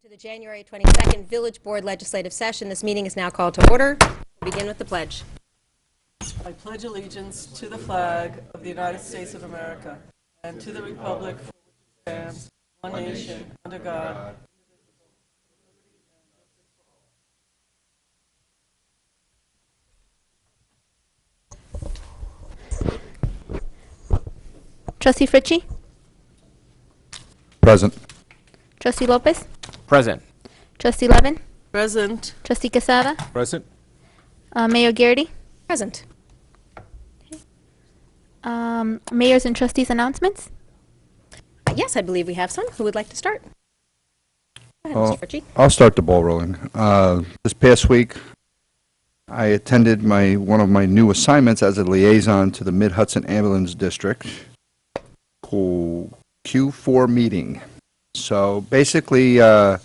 To the January 22nd Village Board Legislative Session. This meeting is now called to order. We'll begin with the pledge. I pledge allegiance to the flag of the United States of America and to the republic for which it stands, one nation, under God. Trustee Fritchie? Present. Trustee Lopez? Present. Trustee Levin? Present. Trustee Quesada? Present. Mayor Garrity? Present. Mayors and trustees announcements? Yes, I believe we have some. Who would like to start? Go ahead, Mr. Fritchie. I'll start the ball rolling. This past week, I attended one of my new assignments as a liaison to the Mid-Hudson Ambulance District Q4 meeting. So basically, Mr.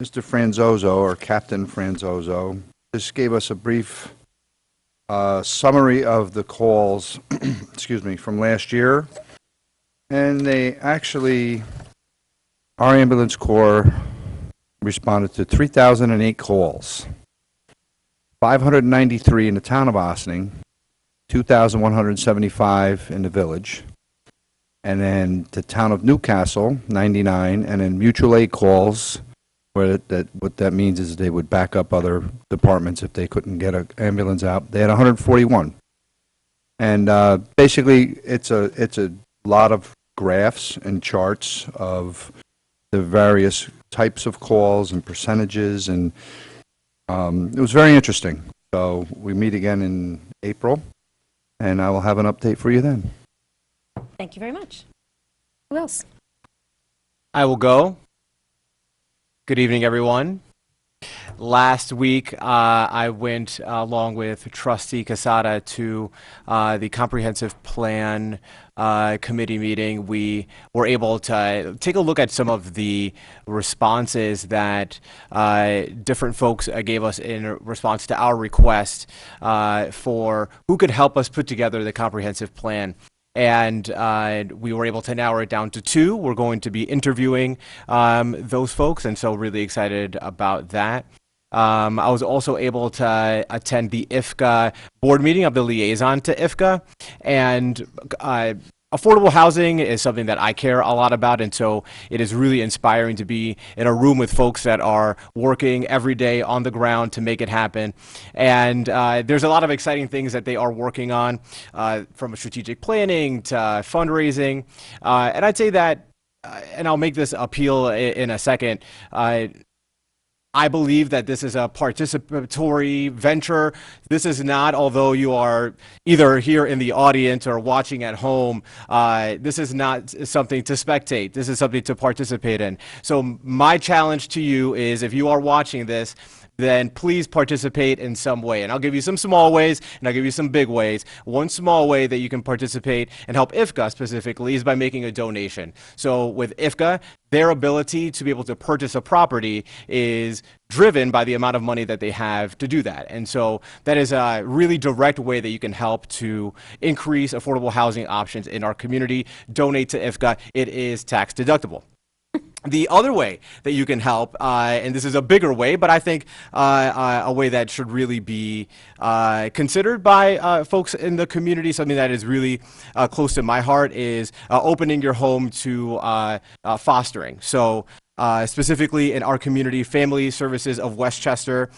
Franzoso, or Captain Franzoso, just gave us a brief summary of the calls, excuse me, from last year. And they actually, our ambulance corps responded to 3,008 calls, 593 in the town of Ossining, 2,175 in the village, and then the town of Newcastle, 99, and then mutual aid calls, where what that means is they would back up other departments if they couldn't get an ambulance out. They had 141. And basically, it's a lot of graphs and charts of the various types of calls and percentages, and it was very interesting. So we meet again in April, and I will have an update for you then. Thank you very much. Who else? I will go. Good evening, everyone. Last week, I went along with Trustee Quesada to the Comprehensive Plan Committee meeting. We were able to take a look at some of the responses that different folks gave us in response to our request for who could help us put together the comprehensive plan. And we were able to narrow it down to two. We're going to be interviewing those folks, and so really excited about that. I was also able to attend the IFCA board meeting of the liaison to IFCA, and affordable housing is something that I care a lot about, and so it is really inspiring to be in a room with folks that are working every day on the ground to make it happen. And there's a lot of exciting things that they are working on, from strategic planning to fundraising. And I'd say that, and I'll make this appeal in a second, I believe that this is a participatory venture. This is not, although you are either here in the audience or watching at home, this is not something to spectate. This is something to participate in. So my challenge to you is, if you are watching this, then please participate in some way. And I'll give you some small ways, and I'll give you some big ways. One small way that you can participate and help IFCA specifically is by making a donation. So with IFCA, their ability to be able to purchase a property is driven by the amount of money that they have to do that. And so that is a really direct way that you can help to increase affordable housing options in our community. Donate to IFCA. It is tax deductible. The other way that you can help, and this is a bigger way, but I think a way that should really be considered by folks in the community, something that is really close to my heart, is opening your home to fostering. So specifically in our community, Family Services of Westchester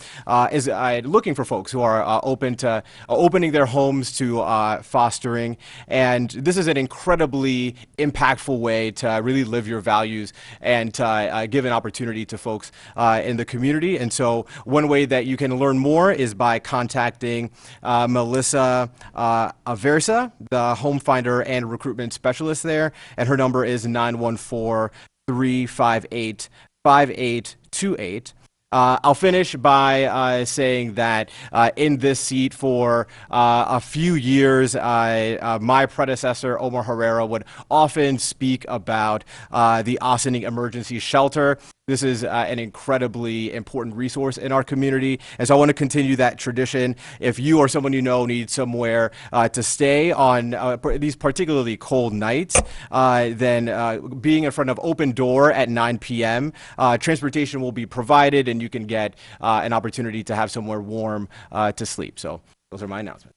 is looking for folks who are open to opening their homes to fostering. And this is an incredibly impactful way to really live your values and to give an opportunity to folks in the community. And so one way that you can learn more is by contacting Melissa Aversa, the home finder and recruitment specialist there. And her number is 914-358-5828. I'll finish by saying that in this seat for a few years, my predecessor, Omar Herrera, would often speak about the Ossining Emergency Shelter. This is an incredibly important resource in our community, and so I want to continue that tradition. If you or someone you know needs somewhere to stay on these particularly cold nights, then being in front of Open Door at 9 p.m., transportation will be provided, and you can get an opportunity to have somewhere warm to sleep. So those are my announcements.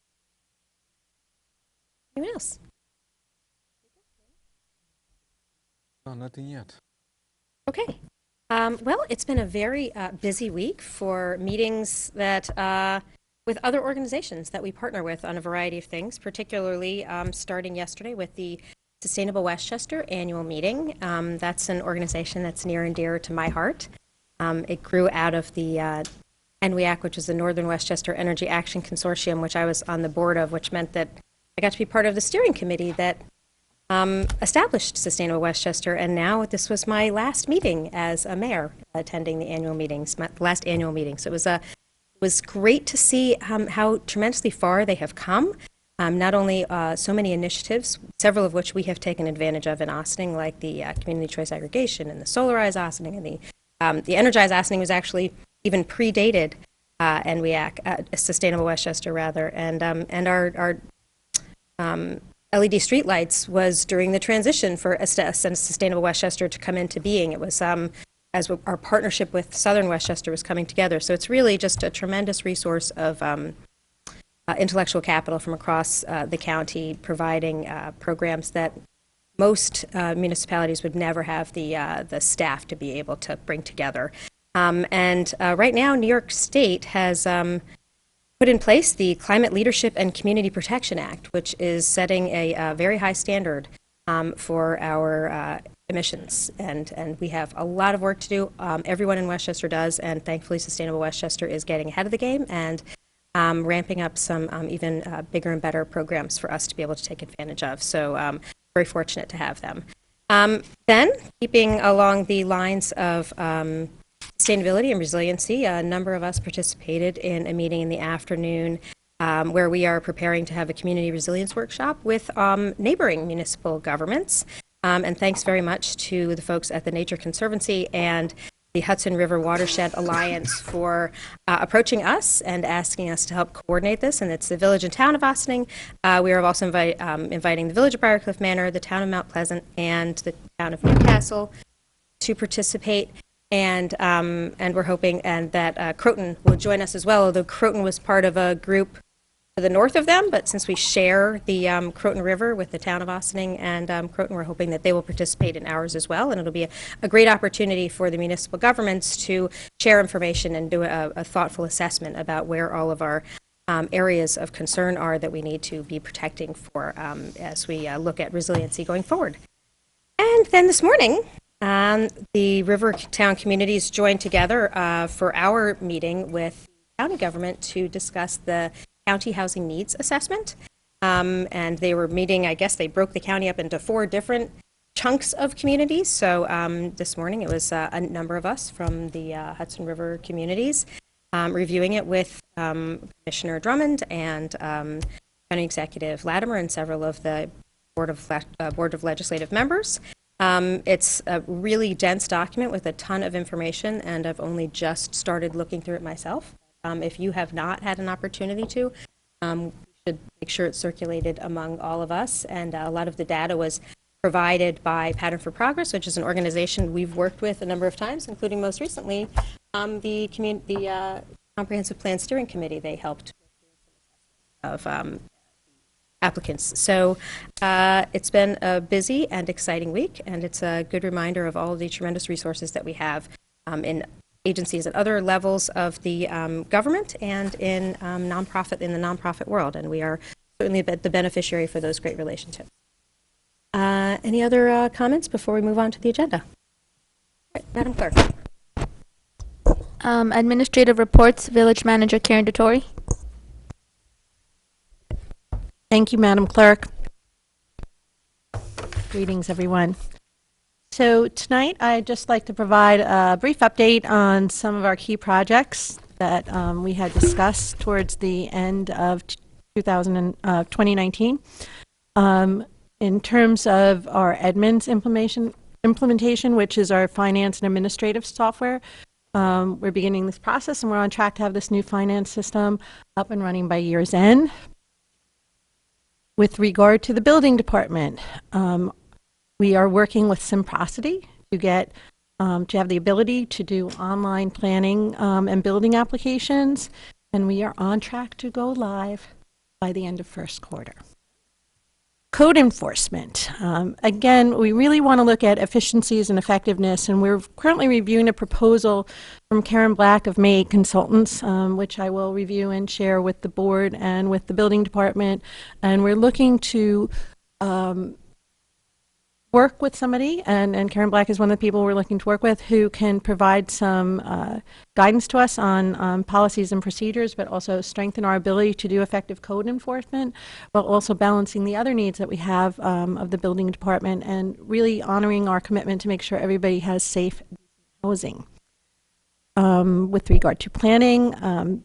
Anyone else? No, nothing yet. Okay. Well, it's been a very busy week for meetings that with other organizations that we partner with on a variety of things, particularly starting yesterday with the Sustainable Westchester annual meeting. That's an organization that's near and dear to my heart. It grew out of the NWEAC, which is the Northern Westchester Energy Action Consortium, which I was on the board of, which meant that I got to be part of the steering committee that established Sustainable Westchester, and now this was my last meeting as a mayor attending the annual meetings, my last annual meeting. So it was great to see how tremendously far they have come. Not only so many initiatives, several of which we have taken advantage of in Ossining, like the community choice aggregation and the Solarize Ossining, and the Energize Ossining was actually even predated NWEAC, Sustainable Westchester rather, and our LED streetlights was during the transition for Sustainable Westchester to come into being. It was as our partnership with Southern Westchester was coming together. So it's really just a tremendous resource of intellectual capital from across the county, providing programs that most municipalities would never have the staff to be able to bring together. And right now, New York State has put in place the Climate Leadership and Community Protection Act, which is setting a very high standard for our emissions. And we have a lot of work to do. Everyone in Westchester does, and thankfully Sustainable Westchester is getting ahead of the game and ramping up some even bigger and better programs for us to be able to take advantage of. So very fortunate to have them. Then, keeping along the lines of sustainability and resiliency, a number of us participated in a meeting in the afternoon where we are preparing to have a community resilience workshop with neighboring municipal governments. And thanks very much to the folks at the Nature Conservancy and the Hudson River Watershed Alliance for approaching us and asking us to help coordinate this. And it's the village and town of Ossining. We are also inviting the village of Briarcliff Manor, the town of Mount Pleasant, and the town of Newcastle to participate. And we're hoping that Croton will join us as well, although Croton was part of a group to the north of them, but since we share the Croton River with the town of Ossining and Croton, we're hoping that they will participate in ours as well, and it'll be a great opportunity for the municipal governments to share information and do a thoughtful assessment about where all of our areas of concern are that we need to be protecting for as we look at resiliency going forward. And then this morning, the Rivertown communities joined together for our meeting with the county government to discuss the county housing needs assessment. And they were meeting, I guess they broke the county up into 4 different chunks of communities. So this morning it was a number of us from the Hudson River communities reviewing it with Commissioner Drummond and County Executive Latimer and several of the Board of Legislative members. It's a really dense document with a ton of information, and I've only just started looking through it myself. If you have not had an opportunity to, we should make sure it's circulated among all of us. And a lot of the data was provided by Pattern for Progress, which is an organization we've worked with a number of times, including most recently the Comprehensive Plan Steering Committee. They helped of applicants. So it's been a busy and exciting week, and it's a good reminder of all of the tremendous resources that we have in agencies at other levels of the government and in the nonprofit world, and we are certainly the beneficiary for those great relationships. Any other comments before we move on to the agenda? All right, Madam Clerk. Administrative reports, Village Manager Karen Dottori. Thank you, Madam Clerk. Greetings, everyone. So tonight, I'd just like to provide a brief update on some of our key projects that we had discussed towards the end of 2019. In terms of our Edmonds implementation, implementation, which is our finance and administrative software. We're beginning this process, and we're on track to have this new finance system up and running by year's end. With regard to the building department, we are working with Simprosity to get to have the ability to do online planning and building applications, and we are on track to go live by the end of first quarter. Code enforcement. Again, we really want to look at efficiencies and effectiveness, and we're currently reviewing a proposal from Karen Black of May Consultants, which I will review and share with the board and with the building department. And we're looking to work with somebody, and Karen Black is one of the people we're looking to work with, who can provide some guidance to us on policies and procedures, but also strengthen our ability to do effective code enforcement, while also balancing the other needs that we have of the building department, and really honoring our commitment to make sure everybody has safe housing. With regard to planning,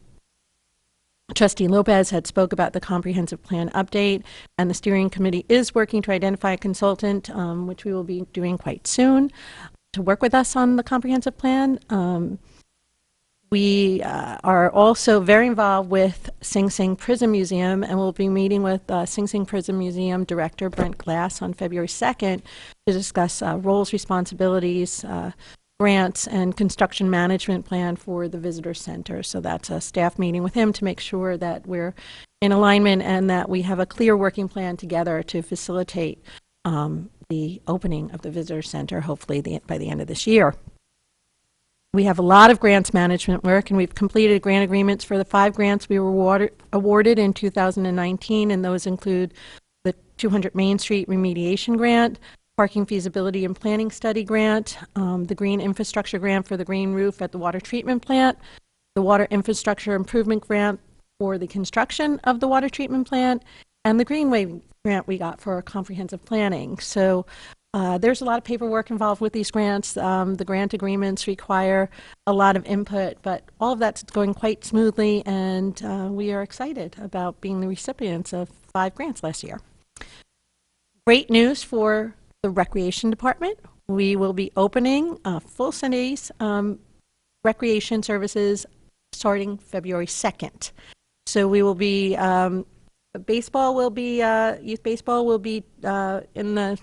Trustee Lopez had spoke about the comprehensive plan update, and the steering committee is working to identify a consultant, which we will be doing quite soon, to work with us on the comprehensive plan. We are also very involved with Sing Sing Prison Museum, and we'll be meeting with Sing Sing Prison Museum Director Brent Glass on February 2nd to discuss roles, responsibilities, grants, and construction management plan for the visitor center. So that's a staff meeting with him to make sure that we're in alignment and that we have a clear working plan together to facilitate the opening of the visitor center, hopefully by the end of this year. We have a lot of grants management work, and we've completed grant agreements for the 5 grants we were awarded in 2019, and those include the 200 Main Street remediation grant, Parking Feasibility and Planning Study grant, the Green Infrastructure grant for the green roof at the water treatment plant, the Water Infrastructure Improvement grant for the construction of the water treatment plant, and the Greenway grant we got for comprehensive planning. So there's a lot of paperwork involved with these grants. The grant agreements require a lot of input, but all of that's going quite smoothly, and we are excited about being the recipients of 5 grants last year. Great news for the Recreation Department. We will be opening full Sundays recreation services starting February 2nd. So we will be, baseball will be, youth baseball will be in the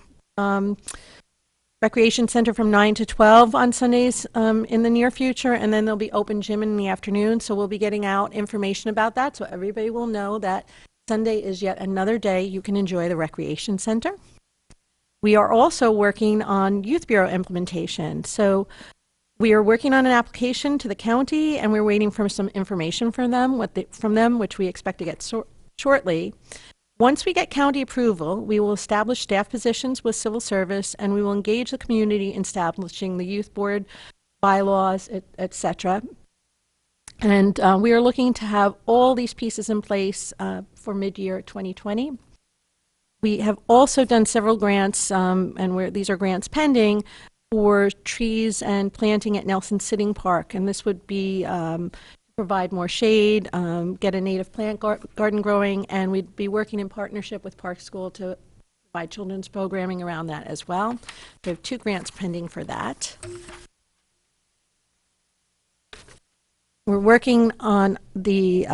recreation center from 9 to 12 on Sundays in the near future, and then there'll be open gym in the afternoon. So we'll be getting out information about that, so everybody will know that Sunday is yet another day you can enjoy the recreation center. We are also working on Youth Bureau implementation. So we are working on an application to the county, and we're waiting for some information from them, which we expect to get shortly. Once we get county approval, we will establish staff positions with civil service, and we will engage the community in establishing the youth board, bylaws, et cetera. And we are looking to have all these pieces in place for mid-year 2020. We have also done several grants, and these are grants pending, for trees and planting at Nelson Sitting Park. And this would be to provide more shade, get a native plant garden growing, and we'd be working in partnership with Park School to provide children's programming around that as well. We have 2 grants pending for that. We're working on the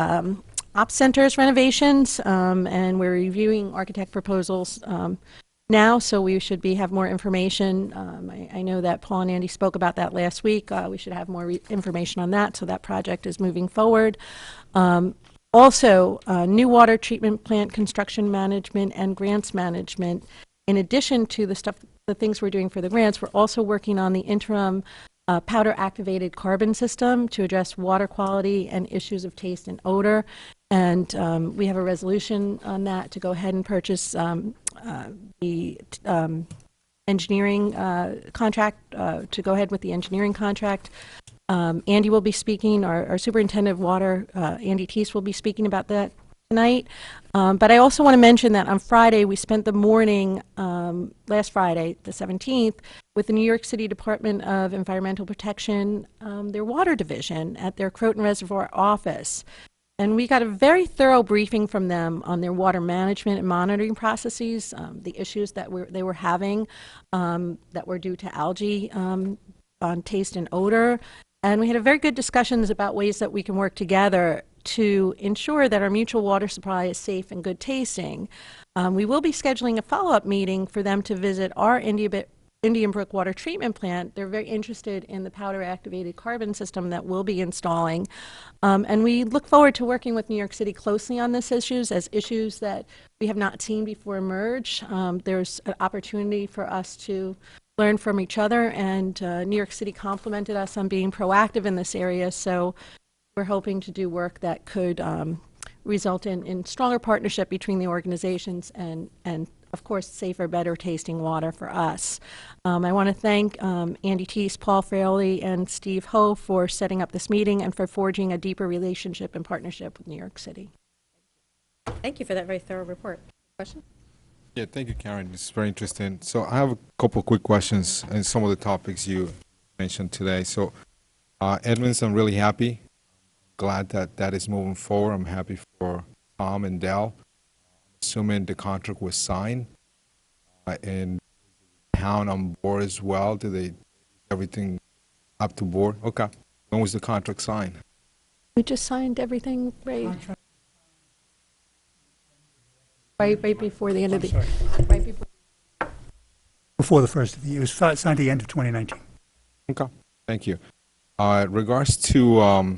Op Centers renovations, and we're reviewing architect proposals now, so we should have more information. I know that Paul and Andy spoke about that last week. We should have more information on that, so that project is moving forward. Also, new water treatment plant construction management and grants management. In addition to the things we're doing for the grants, we're also working on the interim powder activated carbon system to address water quality and issues of taste and odor. And we have a resolution on that to go ahead and purchase the engineering contract, to go ahead with the engineering contract. Andy will be speaking, our superintendent of water, Andy Teese, will be speaking about that tonight. But I also want to mention that on Friday, we spent the morning, last Friday, the 17th, with the New York City Department of Environmental Protection, their water division at their Croton Reservoir office. And we got a very thorough briefing from them on their water management and monitoring processes, the issues that they were having that were due to algae on taste and odor. And we had a very good discussions about ways that we can work together to ensure that our mutual water supply is safe and good tasting. We will be scheduling a follow-up meeting for them to visit our Indian Brook water treatment plant. They're very interested in the powder activated carbon system that we'll be installing. And we look forward to working with New York City closely on these issues as issues that we have not seen before emerge. There's an opportunity for us to learn from each other, and New York City complimented us on being proactive in this area. So we're hoping to do work that could result in stronger partnership between the organizations and of course, safer, better tasting water for us. I want to thank Andy Teese, Paul Fraioli, and Steve Ho for setting up this meeting and for forging a deeper relationship and partnership with New York City. Thank you for that very thorough report. Question? Yeah, thank you, Karen. This is very interesting. So I have a couple quick questions on some of the topics you mentioned today. So Edmonds, I'm really happy. Glad that that is moving forward. I'm happy for Tom and Dell. Assuming the contract was signed and town on board as well. Do they everything up to board? Okay. When was the contract signed? We just signed everything right before the end of the right before the first of the year. It was signed at the end of 2019. Okay. Thank you. Regards to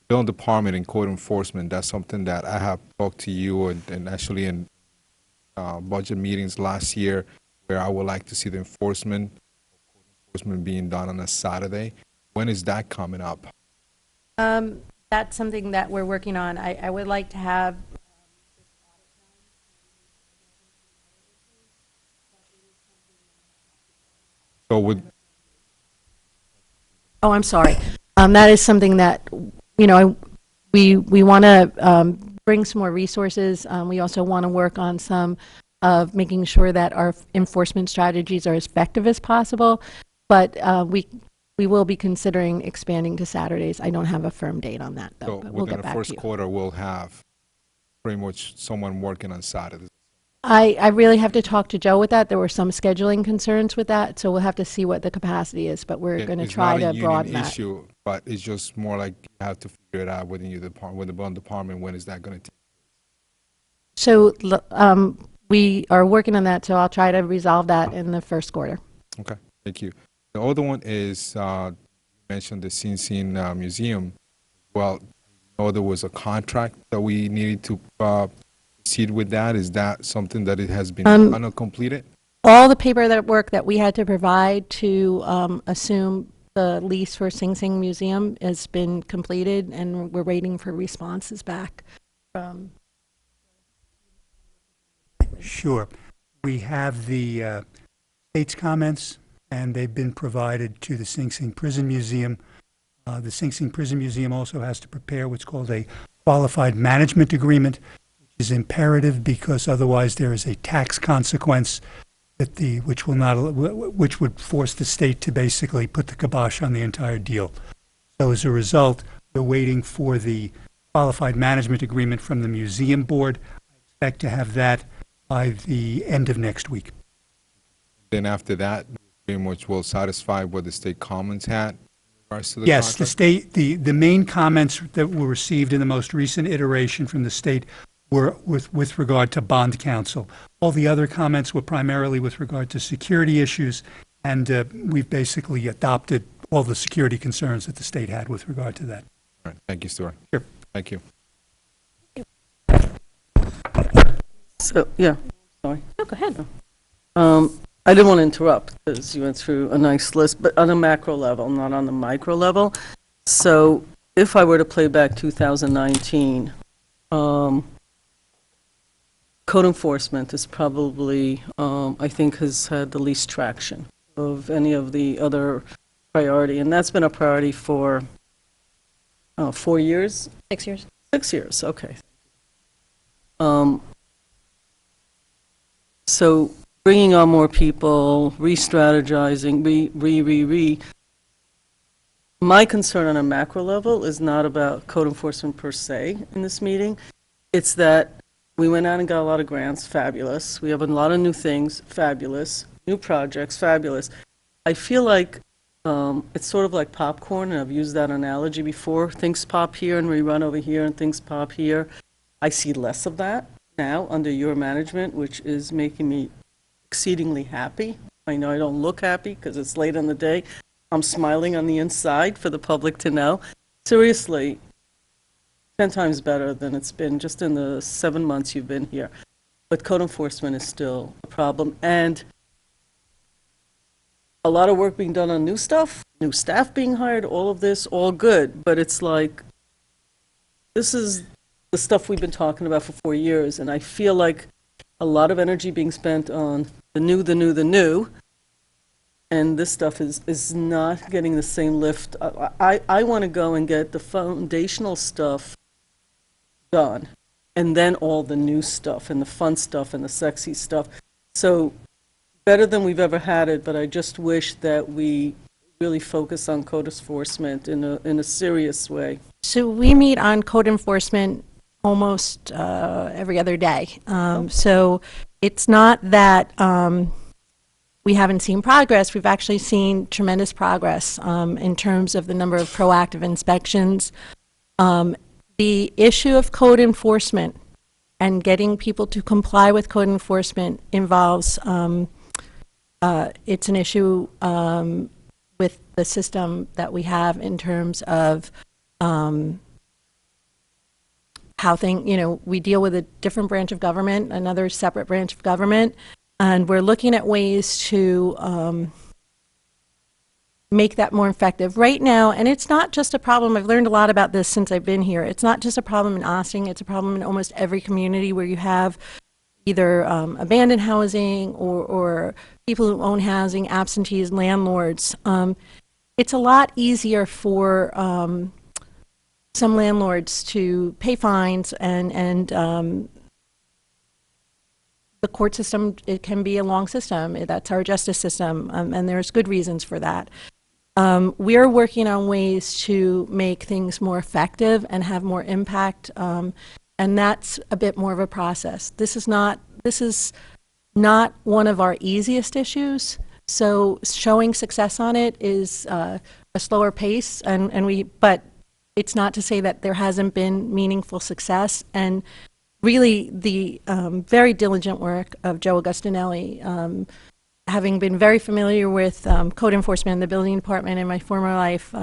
Building Department and code enforcement, that's something that I have talked to you and actually in budget meetings last year, where I would like to see the enforcement being done on a Saturday. When is that coming up? That's something that we're working on. I would like to have So with Oh, I'm sorry. That is something that, you know, we want to bring some more resources. We also want to work on some of making sure that our enforcement strategies are as effective as possible. But we will be considering expanding to Saturdays. I don't have a firm date on that, though. so But we'll within get the back to first you. quarter, we'll have pretty much someone working on Saturdays. I really have to talk to Joe with that. There were some scheduling concerns with that, so we'll have to see what the capacity is. But we're going to try to broaden that. It's not a union issue, but it's just more like you have to figure it out within your department, with the Building Department. When is that going to take? So we are working on that, so I'll try to resolve that in the first quarter. Okay, thank you. The other one is you mentioned the Sing Sing Museum. Well, I know there was a contract that we needed to proceed with that. Is that something that it has been done or completed? All the paperwork that we had to provide to assume the lease for Sing Sing Museum has been completed, and we're waiting for responses back from. Sure. We have the state's comments, and they've been provided to the Sing Sing Prison Museum. The Sing Sing Prison Museum also has to prepare what's called a qualified management agreement, which is imperative because otherwise there is a tax consequence that which would force the state to basically put the kibosh on the entire deal. So as a result, we're waiting for the qualified management agreement from the museum board. I expect to have that by the end of next week. Then after that, pretty much will satisfy what the state comments had in regards to the Yes, the contract? state, the main comments that were received in the most recent iteration from the state were with regard to bond counsel. All the other comments were primarily with regard to security issues, and we've basically adopted all the security concerns that the state had with regard to that. All right, thank you, Stuart. Sure. Thank you. So, yeah, sorry. Oh, go ahead. I didn't want to interrupt because you went through a nice list, but on a macro level, not on the micro level. So if I were to play back 2019, code enforcement is probably, I think, has had the least traction of any of the other priority. And that's been a priority for 4 years? 6 years. 6 years, okay. So bringing on more people, re-strategizing, my concern on a macro level is not about code enforcement per se in this meeting. It's that we went out and got a lot of grants, fabulous. We have a lot of new things, fabulous. New projects, fabulous. I feel like it's sort of like popcorn, and I've used that analogy before. Things pop here and we run over here and things pop here. I see less of that now under your management, which is making me exceedingly happy. I know I don't look happy because it's late in the day. I'm smiling on the inside for the public to know. Seriously, 10 times better than it's been just in the 7 months you've been here. But code enforcement is still a problem. And a lot of work being done on new stuff, new staff being hired, all of this, all good. But it's like, this is the stuff we've been talking about for 4 years. And I feel like a lot of energy being spent on the new. And this stuff is not getting the same lift. I want to go and get the foundational stuff done. And then all the new stuff and the fun stuff and the sexy stuff. So better than we've ever had it, but I just wish that we really focus on code enforcement in a serious way. So we meet on code enforcement almost every other day. So it's not that we haven't seen progress. We've actually seen tremendous progress in terms of the number of proactive inspections. The issue of code enforcement and getting people to comply with code enforcement involves it's an issue with the system that we have in terms of how we deal with a different branch of government, another separate branch of government, and we're looking at ways to make that more effective. Right now, and it's not just a problem, I've learned a lot about this since I've been here, it's not just a problem in Ossining, it's a problem in almost every community where you have either abandoned housing or people who own housing, absentees, landlords. It's a lot easier for some landlords to pay fines, and the court system, it can be a long system. That's our justice system, and there's good reasons for that. We're working on ways to make things more effective and have more impact, and that's a bit more of a process. This is not one of our easiest issues, so showing success on it is a slower pace, but it's not to say that there hasn't been meaningful success. And really, the very diligent work of Joe Augustinelli, having been very familiar with code enforcement in the building department in my former life,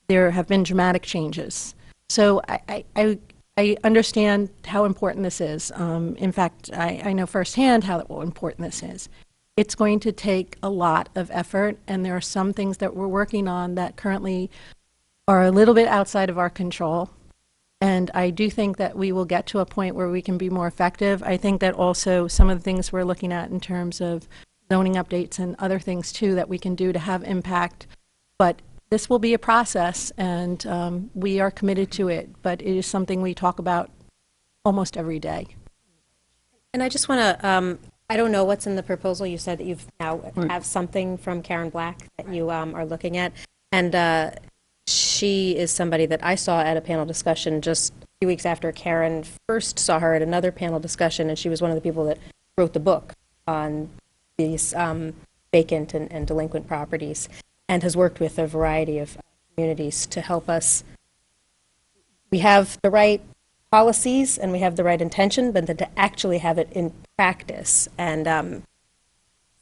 there have been dramatic changes. So I understand how important this is. In fact, I know firsthand how important this is. It's going to take a lot of effort, and there are some things that we're working on that currently are a little bit outside of our control. And I do think that we will get to a point where we can be more effective. I think that also some of the things we're looking at in terms of zoning updates and other things too that we can do to have impact. But this will be a process, and we are committed to it. But it is something we talk about almost every day. And I just want to, I don't know what's in the proposal. You said that you've now have something from Karen Black that you are looking at. And she is somebody that I saw at a panel discussion just a few weeks after Karen first saw her at another panel discussion, and she was one of the people that wrote the book on these vacant and delinquent properties, and has worked with a variety of communities to help us. We have the right policies and we have the right intention, but then to actually have it in practice, and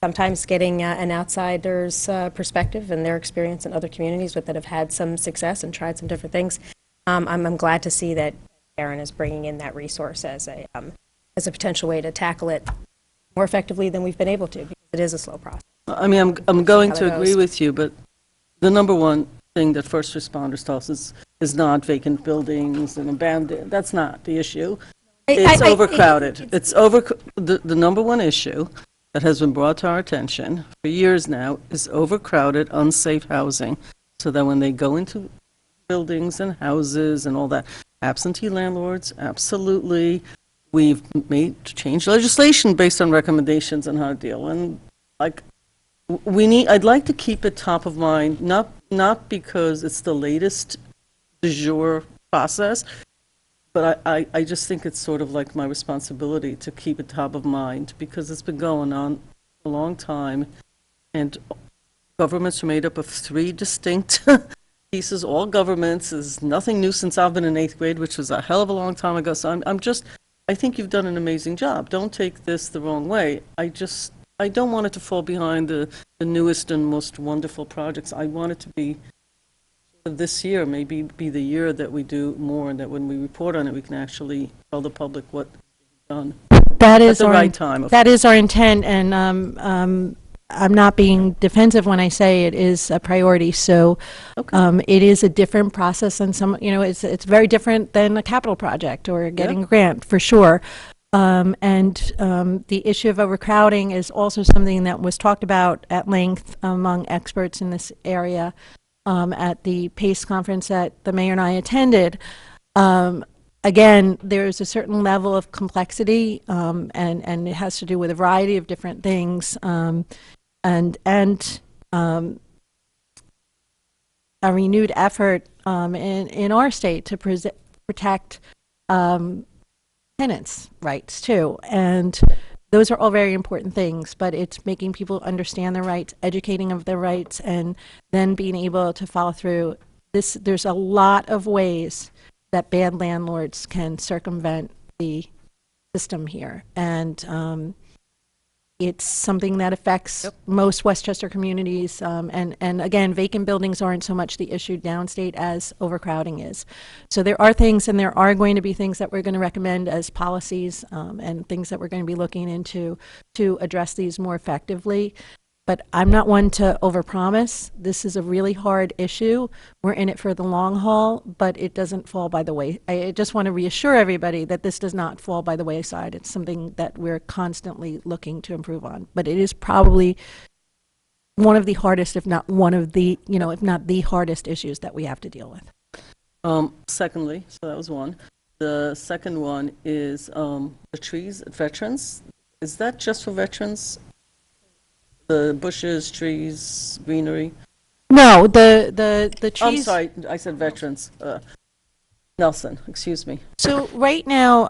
sometimes getting an outsider's perspective and their experience in other communities that have had some success and tried some different things. I'm glad to see that Karen is bringing in that resource as a potential way to tackle it more effectively than we've been able to, because it is a slow process. I mean, I'm going to agree with you, but the number one thing that first responders tell us is not vacant buildings and abandoned. That's not the issue. It's overcrowded. The number one issue that has been brought to our attention for years now is overcrowded, unsafe housing, so that when they go into buildings and houses and all that, absentee landlords, absolutely. We've changed legislation based on recommendations on how to deal. And like I'd like to keep it top of mind, not because it's the latest du jour process, but I just think it's sort of like my responsibility to keep it top of mind, because it's been going on a long time, and governments are made up of three distinct pieces. All governments is nothing new since I've been in 8th grade, which was a hell of a long time ago. So I think you've done an amazing job. Don't take this the wrong way. I don't want it to fall behind the newest and most wonderful projects. I want it to be this year, maybe be the year that we do more, and that when we report on it, we can actually tell the public what we've done. That is At the our right time. That is our intent, and I'm not being defensive when I say it is a priority. So it is a different process than it's very different than a capital project or getting a grant, for sure. The issue of overcrowding is also something that was talked about at length among experts in this area at the PACE conference that the mayor and I attended. Again, there's a certain level of complexity, and it has to do with a variety of different things, and a renewed effort in our state to protect tenants' rights too. And those are all very important things, but it's making people understand their rights, educating of their rights, and then being able to follow through. There's a lot of ways that bad landlords can circumvent the system here. And it's something that affects most Westchester communities. And again, vacant buildings aren't so much the issue downstate as overcrowding is. So there are things, and there are going to be things that we're going to recommend as policies and things that we're going to be looking into to address these more effectively. But I'm not one to overpromise. This is a really hard issue. We're in it for the long haul, but it doesn't fall by the way. I just want to reassure everybody that this does not fall by the wayside. It's something that we're constantly looking to improve on. But it is probably one of the hardest, if not one of the, if not the hardest issues that we have to deal with. Secondly, so that was one. The second one is the trees at veterans. Is that just for veterans? The bushes, trees, greenery? No, the trees. I'm sorry, I said veterans. Nelson, excuse me. So right now,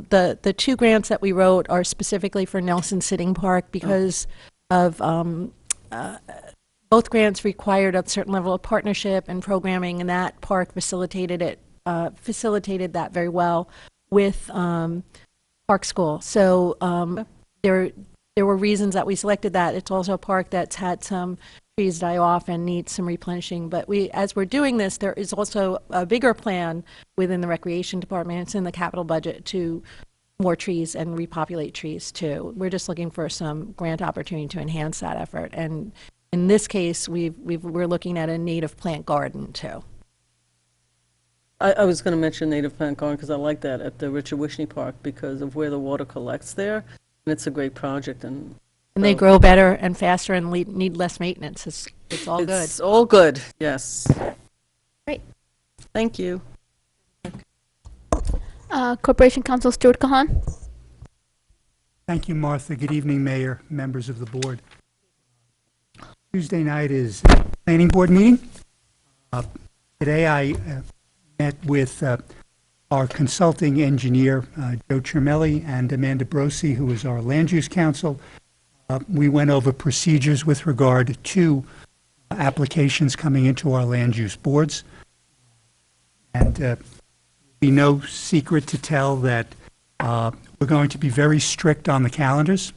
the two grants that we wrote are specifically for Nelson Sitting Park because of both grants required a certain level of partnership and programming, and that park facilitated that very well with Park School. So there were reasons that we selected that. It's also a park that's had some trees die off and needs some replenishing. But as we're doing this, there is also a bigger plan within the Recreation Department. It's in the capital budget to more trees and repopulate trees too. We're just looking for some grant opportunity to enhance that effort. And in this case, we're looking at a native plant garden too. I was going to mention native plant garden because I like that at the Richard Wishney Park because of where the water collects there. And it's a great project. And they grow better and faster and need less maintenance. It's all good. It's all good, yes. Great. Thank you. Corporation Counsel Stuart Kahan. Thank you, Martha. Good evening, Mayor, members of the board. Tuesday night is planning board meeting. Today I met with our consulting engineer, Joe Cermelli, and Amanda Brosi, who is our land use counsel. We went over procedures with regard to applications coming into our land use boards. And be no secret to tell that we're going to be very strict on the calendars,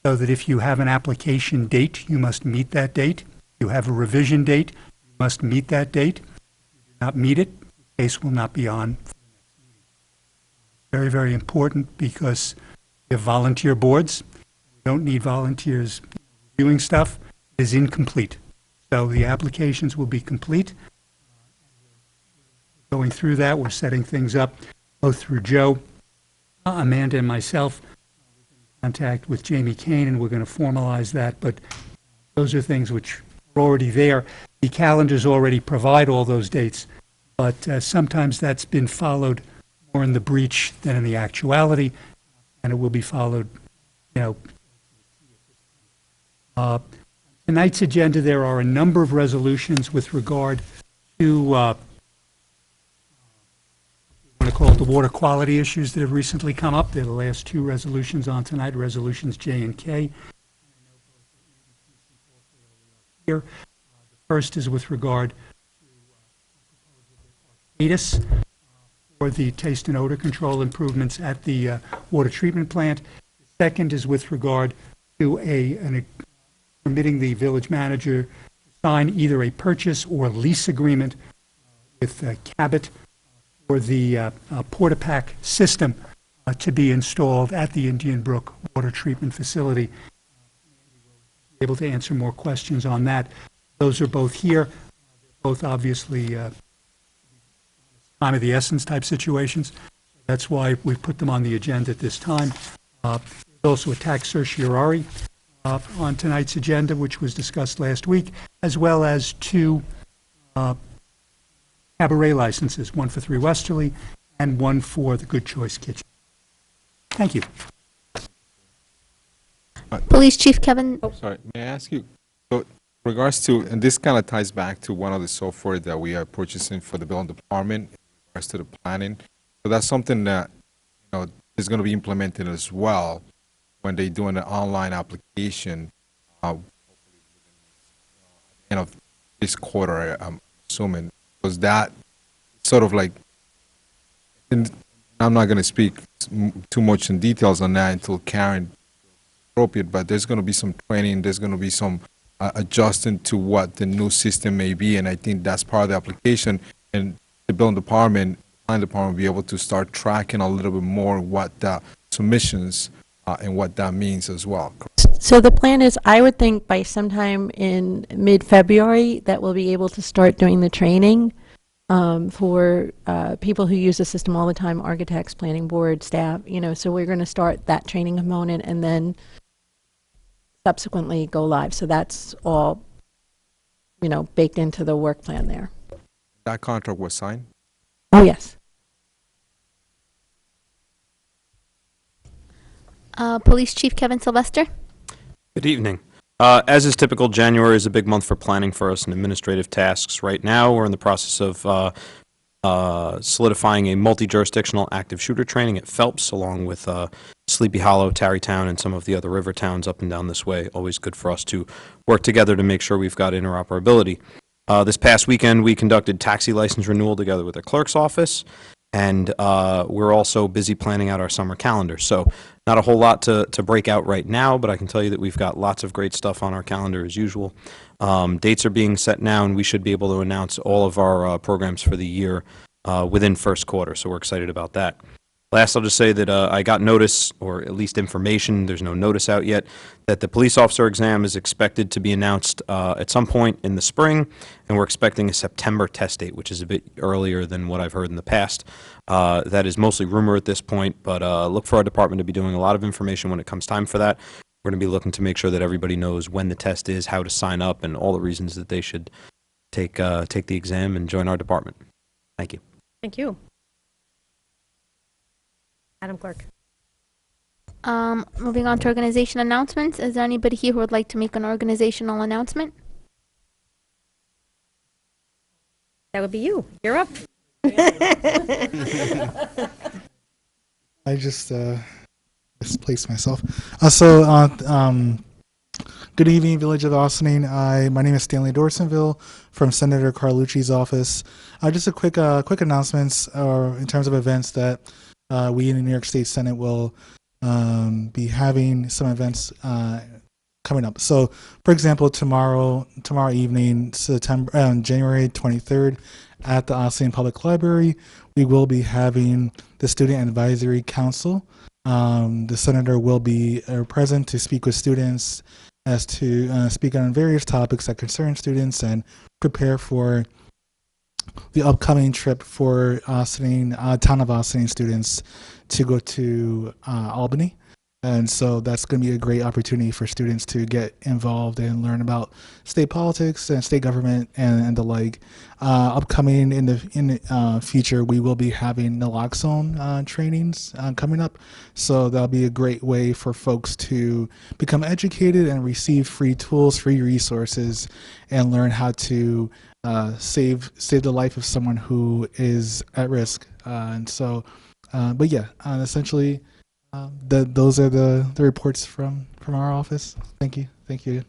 so that if you have an application date, you must meet that date. If you have a revision date, you must meet that date. If you do not meet it, the case will not be on for the next meeting. Very, very important because we have volunteer boards. We don't need volunteers reviewing stuff. It is incomplete. So the applications will be complete. Going through that, we're setting things up both through Joe, Amanda, and myself. Contact with Jamie Kane, and we're going to formalize that. But those are things which are already there. The calendars already provide all those dates, but sometimes that's been followed more in the breach than in the actuality, and it will be followed, I tonight's agenda, there are a number of resolutions with regard to, I want to call it the water quality issues that have recently come up. They're the last two resolutions on tonight, resolutions J and K. Here, the first is with regard to Arcadis for the taste and odor control improvements at the water treatment plant. The second is with regard to permitting the village manager to sign either a purchase or lease agreement with Cabot for the Porta-Pack system to be installed at the Indian Brook Water Treatment Facility. Able to answer more questions on that. Those are both here. They're both obviously time of the essence type situations. That's why we've put them on the agenda at this time. There's also a tax certiorari on tonight's agenda, which was discussed last week, as well as two cabaret licenses, one for 3 Westerly and one for the Good Choice Kitchen. Thank you. Police Chief Kevin. Sorry, may I ask you, so regards to, and this kind of ties back to one of the software that we are purchasing for the building department in regards to the planning. So that's something that, is going to be implemented as well when they do an online application, end of this quarter, I'm assuming. Was that sort of like, and I'm not going to speak too much in details on that until Karen appropriate, but there's going to be some training, there's going to be some adjusting to what the new system may be, and I think that's part of the application, and the building department, planning department will be able to start tracking a little bit more what the submissions and what that means as well. So the plan is, I would think by sometime in mid-February that we'll be able to start doing the training for people who use the system all the time, architects, planning board, staff, so we're going to start that training component and then subsequently go live. So that's all, baked into the work plan there. That contract was signed? Oh, yes. Police Chief Kevin Sylvester. Good evening. As is typical, January is a big month for planning for us and administrative tasks. Right now, we're in the process of solidifying a multi-jurisdictional active shooter training at Phelps, along with Sleepy Hollow, Tarrytown, and some of the other river towns up and down this way. Always good for us to work together to make sure we've got interoperability. This past weekend, we conducted taxi license renewal together with the clerk's office, and we're also busy planning out our summer calendar. So not a whole lot to break out right now, but I can tell you that we've got lots of great stuff on our calendar as usual. Dates are being set now, and we should be able to announce all of our programs for the year within first quarter, so we're excited about that. Last, I'll just say that I got notice, or at least information, there's no notice out yet, that the police officer exam is expected to be announced at some point in the spring, and we're expecting a September test date, which is a bit earlier than what I've heard in the past. That is mostly rumor at this point, but look for our department to be doing a lot of information when it comes time for that. We're going to be looking to make sure that everybody knows when the test is, how to sign up, and all the reasons that they should take the exam and join our department. Thank you. Thank you. Madam Clerk. Moving on to organization announcements. Is there anybody here who would like to make an organizational announcement? That would be you. You're up. I just misplaced myself. Good evening, Village of Austining. My name is Stanley Dorsonville from Senator Carlucci's office. Just a quick announcements in terms of events that we in the New York State Senate will be having some events coming up. So, for example, tomorrow evening, January 23rd, at the Austining Public Library, we will be having the Student Advisory Council. The senator will be present to speak with students as to speak on various topics that concern students and prepare for the upcoming trip for town of Austining students to go to Albany. And so that's going to be a great opportunity for students to get involved and learn about state politics and state government and the like. Upcoming in the future, we will be having naloxone trainings coming up. So that'll be a great way for folks to become educated and receive free tools, free resources, and learn how to save the life of someone who is at risk. But yeah, essentially. Those are the reports from our office. Thank you. Thank you.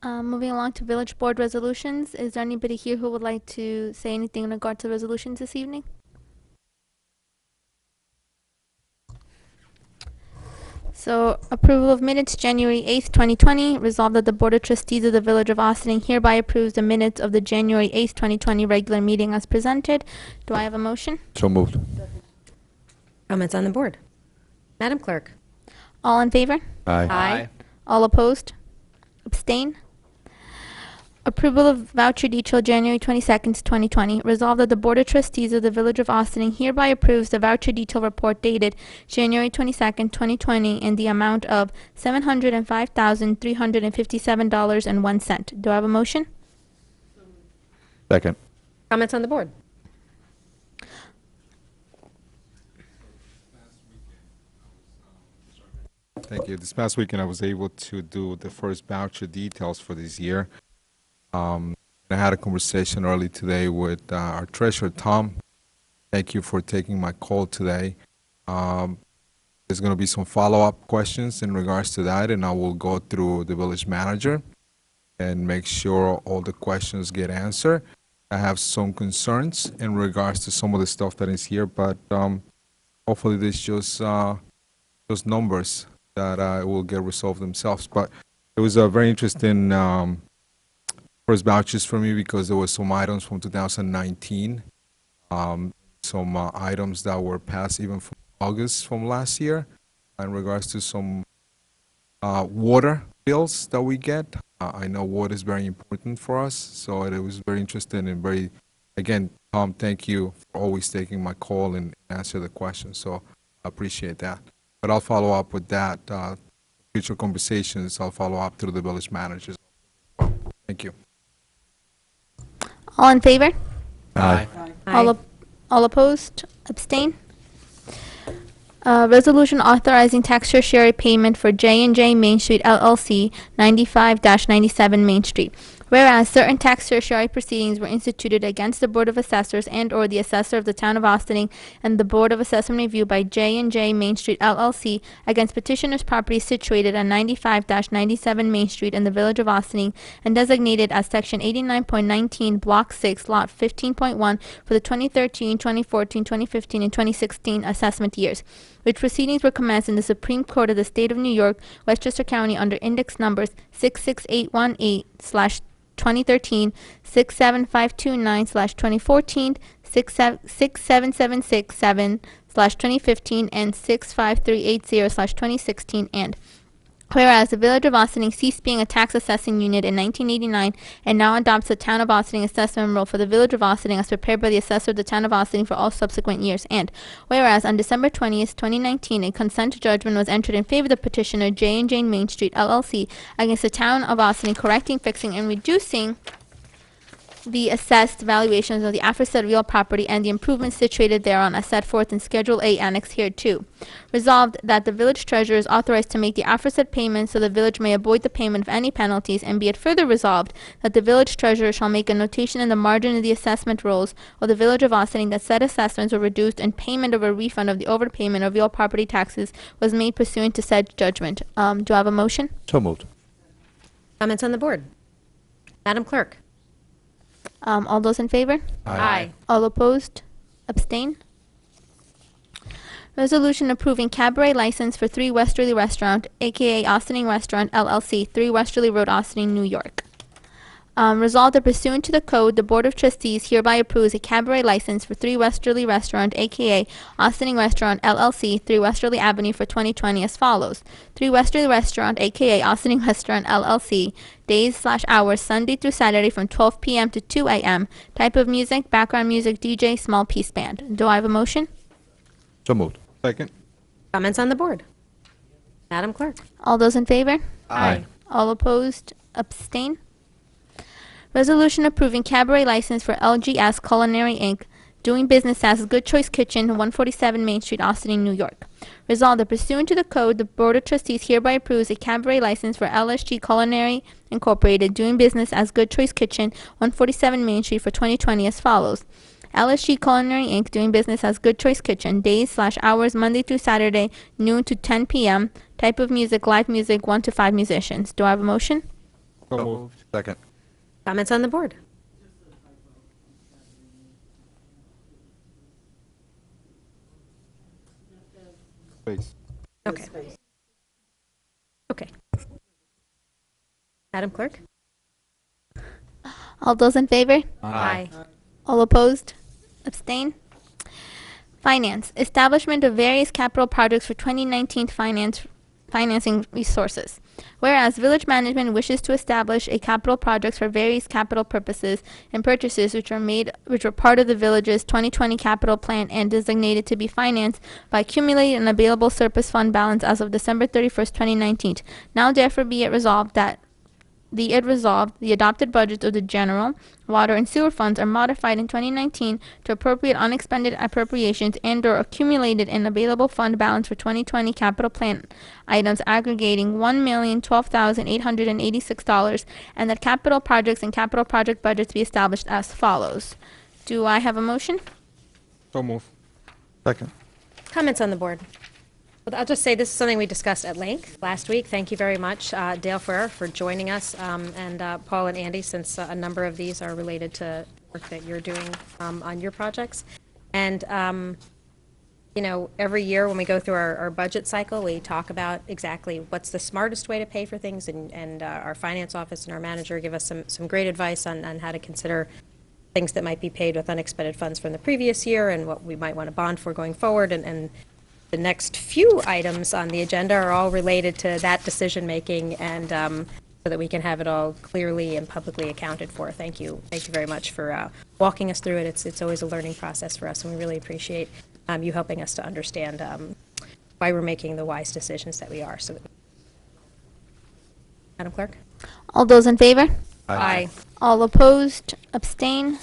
Moving along to village board resolutions. Is there anybody here who would like to say anything in regard to the resolutions this evening? So, approval of minutes, January 8th, 2020. Resolved that the Board of Trustees of the Village of Austining hereby approves the minutes of the January 8th, 2020 regular meeting as presented. Do I have a motion? So moved. Comments on the board? Madam Clerk? All in favor? Aye. All opposed? Abstain? Approval of voucher detail, January 22nd, 2020. Resolved that the Board of Trustees of the Village of Austining hereby approves the voucher detail report dated January 22nd, 2020 in the amount of $705,357.01. Do I have a motion? Second. Comments on the board? Thank you. This past weekend, I was able to do the first voucher details for this year. I had a conversation early today with our treasurer, Tom. Thank you for taking my call today. There's going to be some follow-up questions in regards to that, and I will go through the village manager and make sure all the questions get answered. I have some concerns in regards to some of the stuff that is here, but hopefully this just those numbers that will get resolved themselves. But it was a very interesting first vouchers for me because there were some items from 2019, some items that were passed even from August from last year in regards to some water bills that we get. I know water is very important for us, so it was very interesting and very, again, Tom, thank you for always taking my call and answer the questions, so I appreciate that. But I'll follow up with that. Future conversations, I'll follow up through the village managers. Thank you. All in favor? Aye. All opposed? Abstain? Resolution authorizing tax tertiary payment for J&J Main Street LLC, 95-97 Main Street. Whereas certain tax tertiary proceedings were instituted against the Board of Assessors and/or the Assessor of the Town of Austining and the Board of Assessment Review by J&J Main Street LLC against petitioner's property situated at 95-97 Main Street in the Village of Austining and designated as Section 89.19, Block 6, Lot 15.1 for the 2013, 2014, 2015, and 2016 assessment years, which proceedings were commenced in the Supreme Court of the State of New York, Westchester County under index numbers 66818/2013, 67529/2014, 67767/2015, and 65380/2016, and whereas the Village of Austining ceased being a tax assessing unit in 1989 and now adopts the Town of Austining assessment roll for the Village of Austining as prepared by the Assessor of the Town of Austining for all subsequent years. And whereas on December 20th, 2019, a consent judgment was entered in favor of the petitioner J&J Main Street LLC against the Town of Austining, correcting, fixing, and reducing the assessed valuations of the aforesaid real property and the improvements situated thereon as set forth in Schedule A annexed hereto. Resolved that the village treasurer is authorized to make the aforesaid payments so the village may avoid the payment of any penalties, and be it further resolved that the village treasurer shall make a notation in the margin of the assessment rolls of the Village of Austining that said assessments were reduced and payment of a refund of the overpayment of real property taxes was made pursuant to said judgment. Do I have a motion? So moved. Comments on the board? Madam Clerk? All those in favor? Aye. All opposed? Abstain? Resolution approving cabaret license for 3 Westerly Restaurant, aka Austining Restaurant LLC, 3 Westerly Road, Austining, New York. Resolved that pursuant to the code, the Board of Trustees hereby approves a cabaret license for 3 Westerly Restaurant, aka Austining Restaurant LLC, 3 Westerly Avenue for 2020 as follows. 3 Westerly Restaurant, aka Austining Restaurant LLC, days/hours Sunday through Saturday from 12 p.m. to 2 a.m. Type of music, background music, DJ, small piece band. Do I have a motion? So moved. Second. Comments on the board? Madam Clerk? All those in favor? Aye. All opposed? Abstain? Resolution approving cabaret license for LGS Culinary Inc., doing business as Good Choice Kitchen, 147 Main Street, Austining, New York. Resolved that pursuant to the code, the Board of Trustees hereby approves a cabaret license for LSG Culinary Incorporated, doing business as Good Choice Kitchen, 147 Main Street for 2020 as follows. LSG Culinary Inc., doing business as Good Choice Kitchen, days/hours Monday through Saturday, noon to 10 p.m. Type of music, live music, 1 to 5 musicians. Do I have a motion? So moved. Second. Comments on the board? Space. Okay. Okay. Madam Clerk? All those in favor? Aye. All opposed? Abstain? Finance. Establishment of various capital projects for 2019 financing resources. Whereas village management wishes to establish a capital projects for various capital purposes and purchases which were part of the village's 2020 capital plan and designated to be financed by accumulated and available surplus fund balance as of December 31st, 2019. Now therefore be it resolved that the adopted budgets of the general, water, and sewer funds are modified in 2019 to appropriate unexpended appropriations and/or accumulated and available fund balance for 2020 capital plan items aggregating $1,012,886, and that capital projects and capital project budgets be established as follows. Do I have a motion? So moved. Second. Comments on the board? Well, I'll just say this is something we discussed at length last week. Thank you very much, Dale Ferrer, for joining us, and Paul and Andy, since a number of these are related to work that you're doing on your projects. And, every year when we go through our budget cycle, we talk about exactly what's the smartest way to pay for things, and our finance office and our manager give us some great advice on how to consider things that might be paid with unexpended funds from the previous year and what we might want to bond for going forward. And the next few items on the agenda are all related to that decision-making, and so that we can have it all clearly and publicly accounted for. Thank you. Thank you very much for walking us through it. It's always a learning process for us, and we really appreciate you helping us to understand why we're making the wise decisions that we are. So, Madam Clerk? All those in favor? Aye. All opposed? Abstain?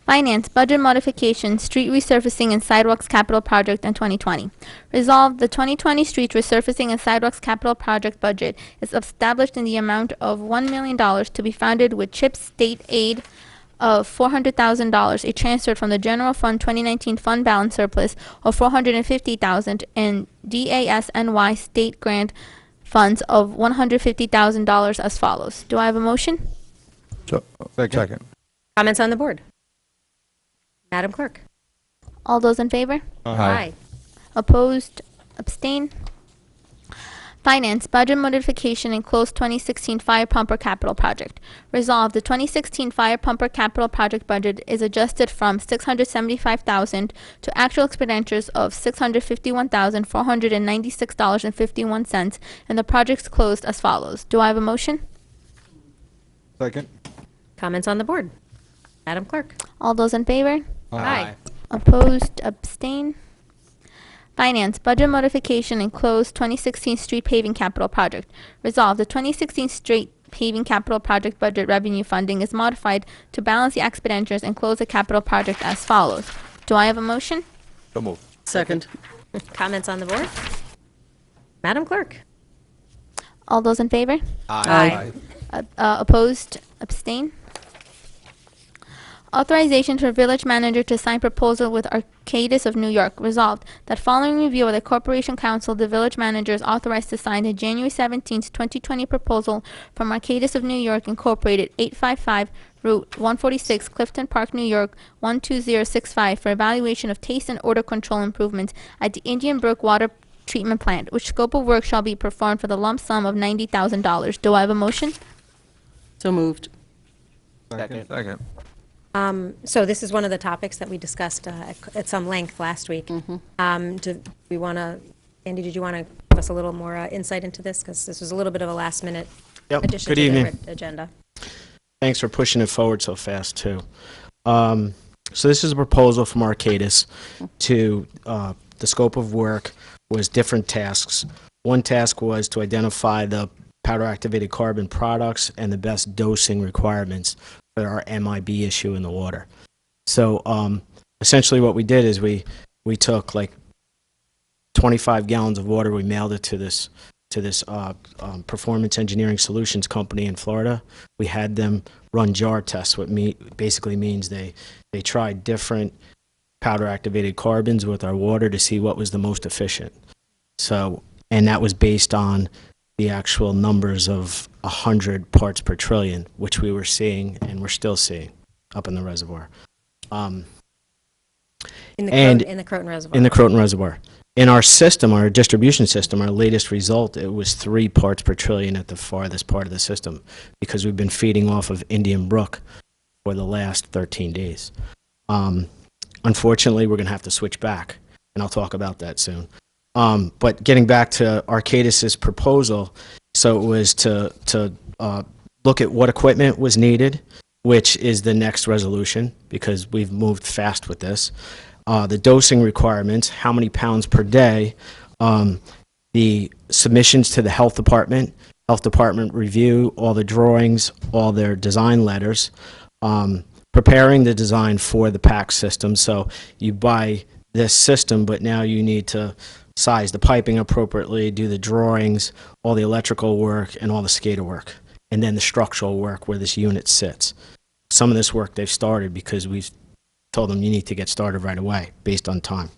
Finance, budget modification, street resurfacing and sidewalks capital project in 2020. Resolved, the 2020 street resurfacing and sidewalks capital project budget is established in the amount of $1 million to be funded with CHIP state aid of $400,000, a transfer from the general fund 2019 fund balance surplus of $450,000 and DASNY state grant funds of $150,000 as follows. Do I have a motion? So, second. Comments on the board? Madam Clerk? All those in favor? Aye. Opposed? Abstain? Finance, budget modification and closed 2016 fire pumper capital project. Resolved, the 2016 fire pumper capital project budget is adjusted from $675,000 to actual expenditures of $651,496.51, and the project's closed as follows. Do I have a motion? Second. Comments on the board? Madam Clerk? All those in favor? Aye. Opposed? Abstain? Finance, budget modification and closed 2016 street paving capital project. Resolved, the 2016 street paving capital project budget revenue funding is modified to balance the expenditures and close the capital project as follows. Do I have a motion? So moved. Second. Comments on the board? Madam Clerk? All those in favor? Aye. Opposed? Abstain? Authorization for village manager to sign proposal with Arcadis of New York. Resolved that following review of the Corporation Council, the village manager is authorized to sign the January 17, 2020 proposal from Arcadis of New York Incorporated, 855 Route 146, Clifton Park, New York, 12065 for evaluation of taste and odor control improvements at the Indian Brook Water treatment plant, which scope of work shall be performed for the lump sum of $90,000. Do I have a motion? So moved. Second. So this is one of the topics that we discussed at some length last week. Do we want to, Andy, did you want to give us a little more insight into this? Because this was a little bit of a last minute Yep. addition Good to evening. the agenda. Thanks for pushing it forward so fast, too. So this is a proposal from Arcadis to, the scope of work was different tasks. One task was to identify the powder activated carbon products and the best dosing requirements for our MIB issue in the water. So essentially what we did is we took like 25 gallons of water, we mailed it to this Performance Engineering Solutions company in Florida. We had them run jar tests, what basically means they tried different powder activated carbons with our water to see what was the most efficient. So, and that was based on the actual numbers of 100 parts per trillion, which we were seeing and we're still seeing up in the reservoir. In And the Croton Reservoir. In the Croton Reservoir. In our system, our distribution system, our latest result, it was 3 parts per trillion at the farthest part of the system because we've been feeding off of Indian Brook for the last 13 days. Unfortunately, we're going to have to switch back, and I'll talk about that soon. But getting back to Arcadis's proposal, so it was to look at what equipment was needed, which is the next resolution because we've moved fast with this. The dosing requirements, how many pounds per day, the submissions to the health department review all the drawings, all their design letters, preparing the design for the PAC system. So you buy this system, but now you need to size the piping appropriately, do the drawings, all the electrical work, and all the SCADA work, and then the structural work where this unit sits. Some of this work they've started because we've told them you need to get started right away based on time.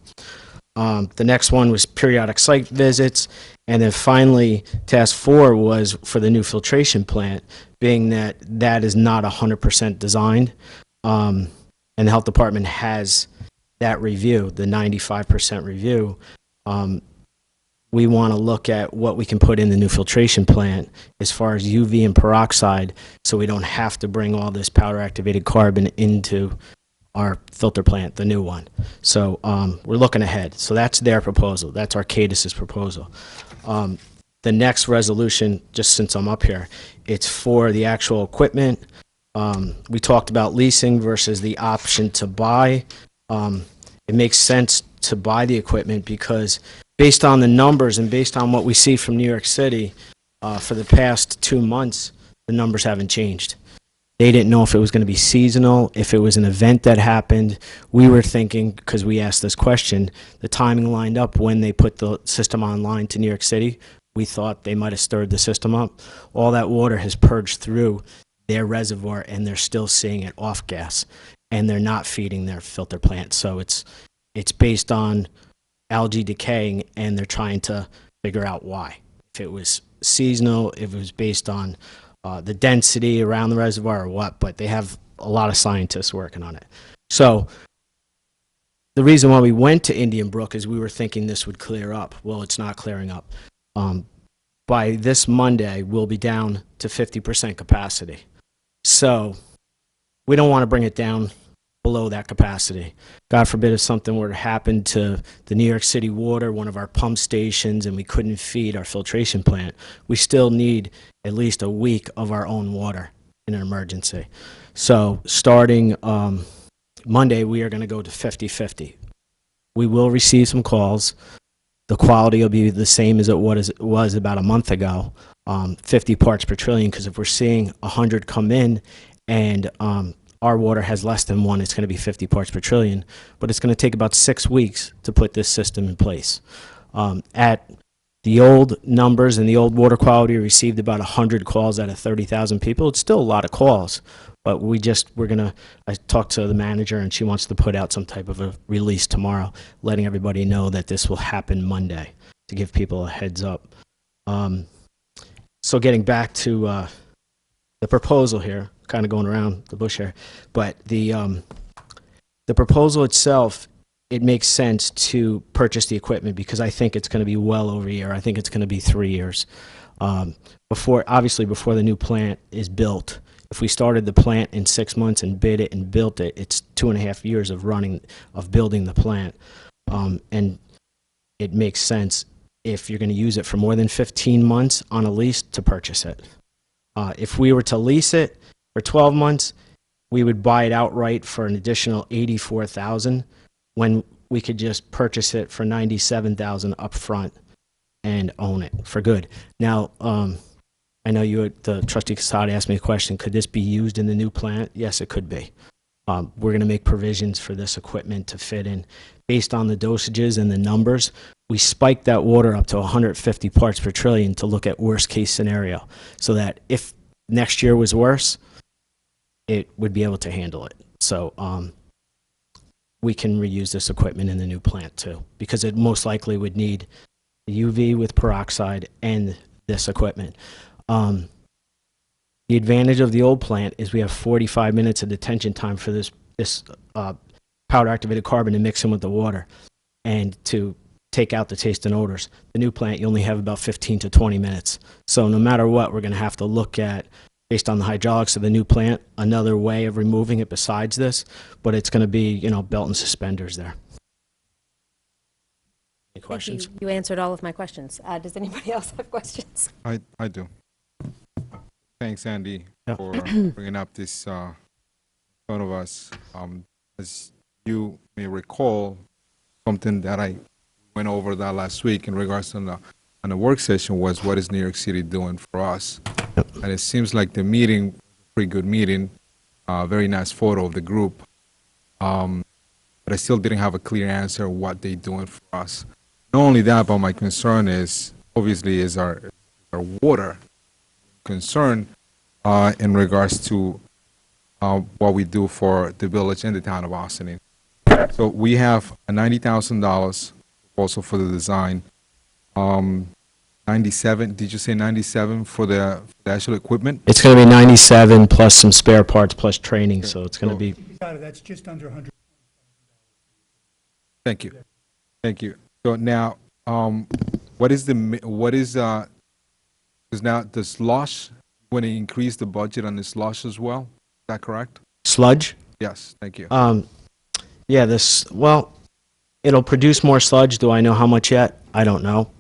The next one was periodic site visits, and then finally task 4 was for the new filtration plant, being that that is not 100% designed, and the health department has that review, the 95% review. We want to look at what we can put in the new filtration plant as far as UV and peroxide so we don't have to bring all this powder activated carbon into our filter plant, the new one. So we're looking ahead. So that's their proposal. That's Arcadis's proposal. The next resolution, just since I'm up here, it's for the actual equipment. We talked about leasing versus the option to buy. It makes sense to buy the equipment because based on the numbers and based on what we see from New York City, for the past 2 months, the numbers haven't changed. They didn't know if it was going to be seasonal, if it was an event that happened. We were thinking, because we asked this question, the timing lined up when they put the system online to New York City. We thought they might have stirred the system up. All that water has purged through their reservoir, and they're still seeing it off gas, and they're not feeding their filter plant. So it's based on algae decaying, and they're trying to figure out why. If it was seasonal, if it was based on the density around the reservoir or what, but they have a lot of scientists working on it. So the reason why we went to Indian Brook is we were thinking this would clear up. Well, it's not clearing up. By this Monday, we'll be down to 50% capacity. So we don't want to bring it down below that capacity. God forbid if something were to happen to the New York City water, one of our pump stations, and we couldn't feed our filtration plant. We still need at least a week of our own water in an emergency. So starting Monday, we are going to go to 50-50. We will receive some calls. The quality will be the same as it was about a month ago, 50 parts per trillion, because if we're seeing 100 come in and our water has less than 1, it's going to be 50 parts per trillion, but it's going to take about 6 weeks to put this system in place. At the old numbers and the old water quality, we received about 100 calls out of 30,000 people. It's still a lot of calls, but I talked to the manager and she wants to put out some type of a release tomorrow, letting everybody know that this will happen Monday to give people a heads up. So getting back to the proposal here, kind of going around the bush here, but the proposal itself it makes sense to purchase the equipment because I think it's going to be well over a year. I think it's going to be 3 years. Obviously, before the new plant is built. If we started the plant in 6 months and bid it and built it, it's 2.5 years of building the plant. And it makes sense if you're going to use it for more than 15 months on a lease to purchase it. If we were to lease it for 12 months, we would buy it outright for an additional $84,000 when we could just purchase it for $97,000 up front and own it for good. Now, I know the trustee Casada asked me a question. Could this be used in the new plant? Yes, it could be. We're going to make provisions for this equipment to fit in. Based on the dosages and the numbers, we spiked that water up to 150 parts per trillion to look at worst case scenario, so that if next year was worse, it would be able to handle it. So we can reuse this equipment in the new plant too, because it most likely would need UV with peroxide and this equipment. The advantage of the old plant is we have 45 minutes of detention time for this powder activated carbon to mix in with the water and to take out the taste and odors. The new plant, you only have about 15 to 20 minutes. So no matter what, we're going to have to look at, based on the hydraulics of the new plant, another way of removing it besides this, but it's going to be, belt and suspenders there. Any questions? You answered all of my questions. Does anybody else have questions? I do. Thanks, Andy, Yeah. for bringing up this in front of us. As you may recall, something that I went over that last week in regards on the work session was what is New York City doing for us? And it seems like the meeting, pretty good meeting, very nice photo of the group. But I still didn't have a clear answer what they're doing for us. Not only that, but my concern is, obviously, is our water concern in regards to what we do for the village and the town of Austining. So we have a $90,000 also for the design. 97, did you say 97 for the actual equipment? It's going to be 97 plus some spare parts plus training, so it's going to be. That's just under 100. Thank you. Thank you. So now, because now the slush, when they increase the budget on the slush as well, is that correct? Sludge? Yes, thank you. Yeah, it'll produce more sludge. Do I know how much yet? I don't know.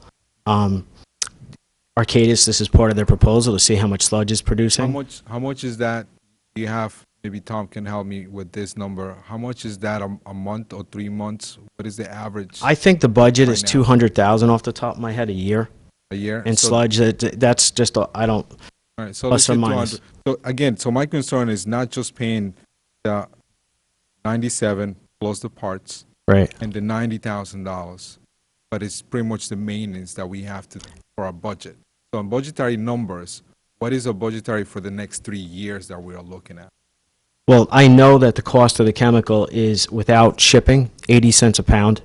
Arcadis, this is part of their proposal to see how much sludge is producing. How much is that? You have, maybe Tom can help me with this number. How much is that a month or 3 months? What is the average? I think the budget right is now? 200,000 off the top of my head a year. A year? And So- sludge, that's just, I don't, All right, so plus let's or say minus. 200. So again, so my concern is not just paying the 97 plus the parts right. and the $90,000, but it's pretty much the maintenance that we have to do for our budget. So on budgetary numbers, what is a budgetary for the next 3 years that we are looking at? Well, I know that the cost of the chemical is, without shipping, 80 cents a pound.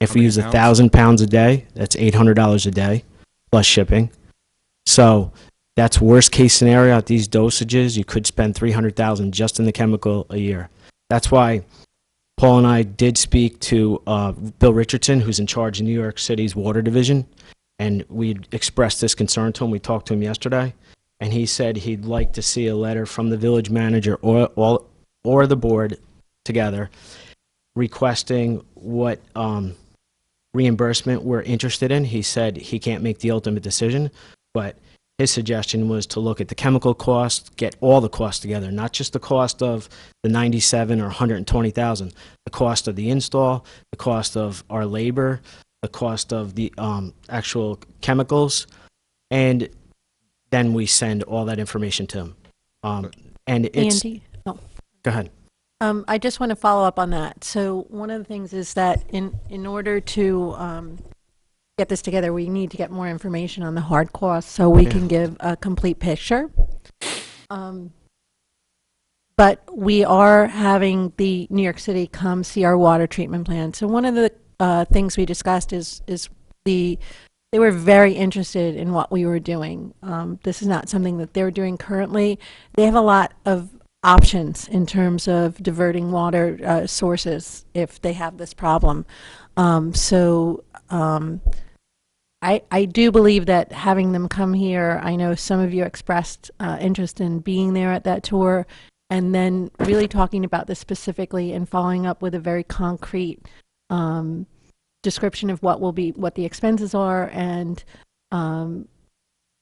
If How we many use pounds? 1,000 pounds a day, that's $800 a day, plus shipping. So that's worst case scenario at these dosages. You could spend $300,000 just in the chemical a year. That's why Paul and I did speak to Bill Richardson, who's in charge of New York City's water division, and we expressed this concern to him. We talked to him yesterday, and he said he'd like to see a letter from the village manager or the board together requesting what reimbursement we're interested in. He said he can't make the ultimate decision, but his suggestion was to look at the chemical cost, get all the costs together, not just the cost of the 97 or 120,000, the cost of the install, the cost of our labor, the cost of the actual chemicals, and then we send all that information to him. And it's, Andy? Oh. go ahead. I just want to follow up on that. So one of the things is that in order to get this together, we need to get more information on the hard costs so we can give a complete picture. But we are having the New York City come see our water treatment plant. So one of the things we discussed is they were very interested in what we were doing. This is not something that they're doing currently. They have a lot of options in terms of diverting water sources if they have this problem. I do believe that having them come here, I know some of you expressed interest in being there at that tour, and then really talking about this specifically and following up with a very concrete description of what the expenses are, and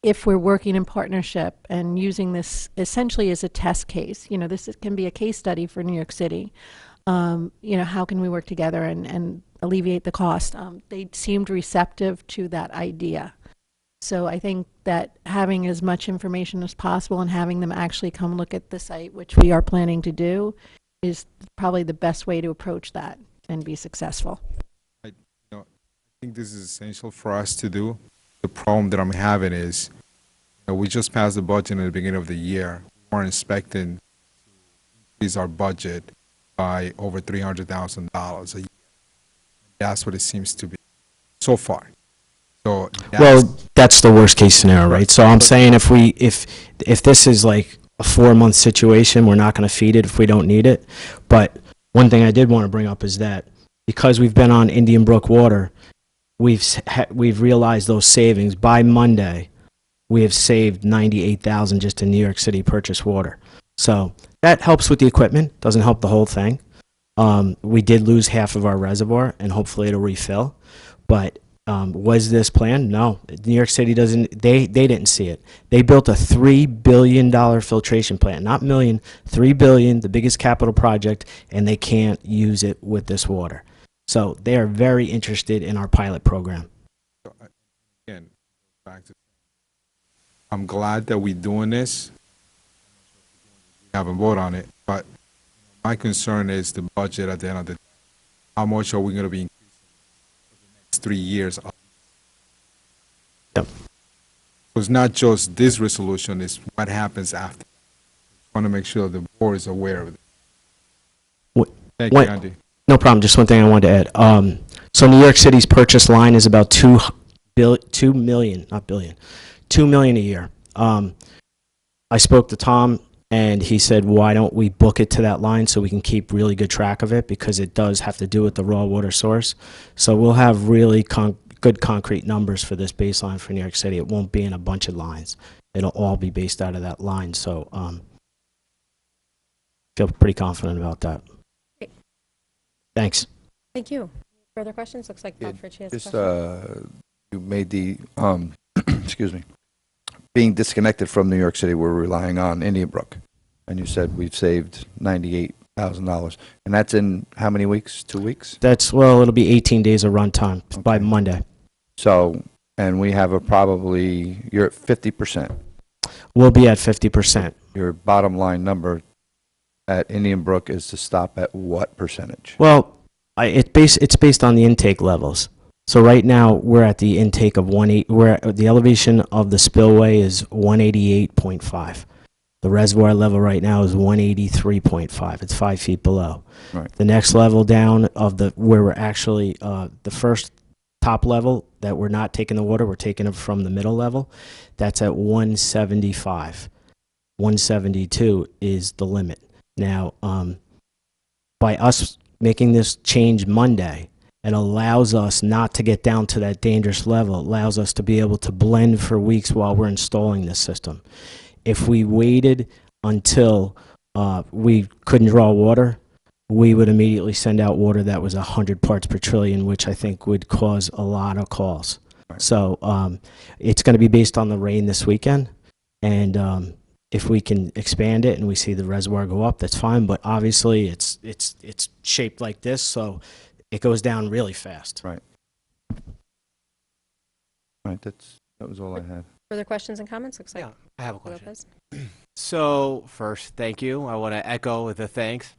if we're working in partnership and using this essentially as a test case. This can be a case study for New York City. How can we work together and alleviate the cost? They seemed receptive to that idea. So I think that having as much information as possible and having them actually come look at the site, which we are planning to do, is probably the best way to approach that and be successful. I think this is essential for us to do. The problem that I'm having is, we just passed the budget at the beginning of the year. We weren't expecting to increase our budget by over $300,000 a year. That's what it seems to be so far. So that's the worst case scenario, right? So I'm saying if this is like a 4-month situation, we're not going to feed it if we don't need it. But one thing I did want to bring up is that because we've been on Indian Brook Water, we've realized those savings. By Monday, we have saved $98,000 just in New York City purchased water. So that helps with the equipment, doesn't help the whole thing. We did lose half of our reservoir, and hopefully it'll refill. But was this planned? No. New York City doesn't. They didn't see it. They built a $3 billion filtration plant, not million, $3 billion, the biggest capital project, and they can't use it with this water. So they are very interested in our pilot program. Again, back to, I'm glad that we're doing this. We haven't voted on it, but my concern is the budget at the end of the day. How much are we going to be increasing for the next 3 years? Yep. So it's not just this resolution, it's what happens after. I want to make sure the board is aware of it. Thank you, Andy. No problem. Just one thing I wanted to add. So New York City's purchase line is about $2 million a year. I spoke to Tom, and he said, why don't we book it to that line so we can keep really good track of it, because it does have to do with the raw water source. So we'll have really good concrete numbers for this baseline for New York City. It won't be in a bunch of lines. It'll all be based out of that line. So feel pretty confident about that. Great. Thanks. Thank you. Further questions? Looks like Bob Fritchie has a Just, question. you made the, excuse me, being disconnected from New York City, we're relying on Indian Brook. And you said we've saved $98,000. And that's in how many weeks? 2 weeks? It'll be 18 days of runtime by Monday. So, and we have you're at 50%. We'll be at 50%. Your bottom line number at Indian Brook is to stop at what percentage? Well, it's based on the intake levels. So right now we're at the intake of the elevation of the spillway is 188.5. The reservoir level right now is 183.5. It's 5 feet below. Right. The next level down of where we're actually the first top level that we're not taking the water, we're taking it from the middle level. That's at 175. 172 is the limit. Now, by us making this change Monday, it allows us not to get down to that dangerous level. It allows us to be able to blend for weeks while we're installing this system. If we waited until we couldn't draw water, we would immediately send out water that was 100 parts per trillion, which I think would cause a lot of calls. Right. So it's going to be based on the rain this weekend, and if we can expand it and we see the reservoir go up, that's fine. But obviously, it's shaped like this, so it goes down really fast. Right. Right. That was all I had. Further questions and comments? Looks like I have a question. Lopez. So first, thank you. I want to echo the thanks.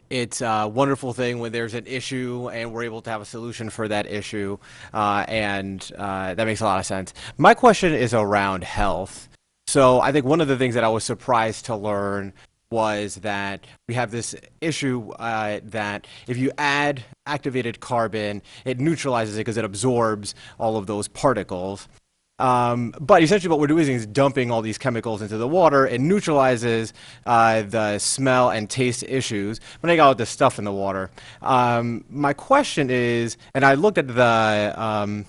It's a wonderful thing when there's an issue and we're able to have a solution for that issue, and that makes a lot of sense. My question is around health. So I think one of the things that I was surprised to learn was that we have this issue that if you add activated carbon, it neutralizes it because it absorbs all of those particles. But essentially what we're doing is dumping all these chemicals into the water. It neutralizes the smell and taste issues when they got all this stuff in the water. My question is, and I looked at the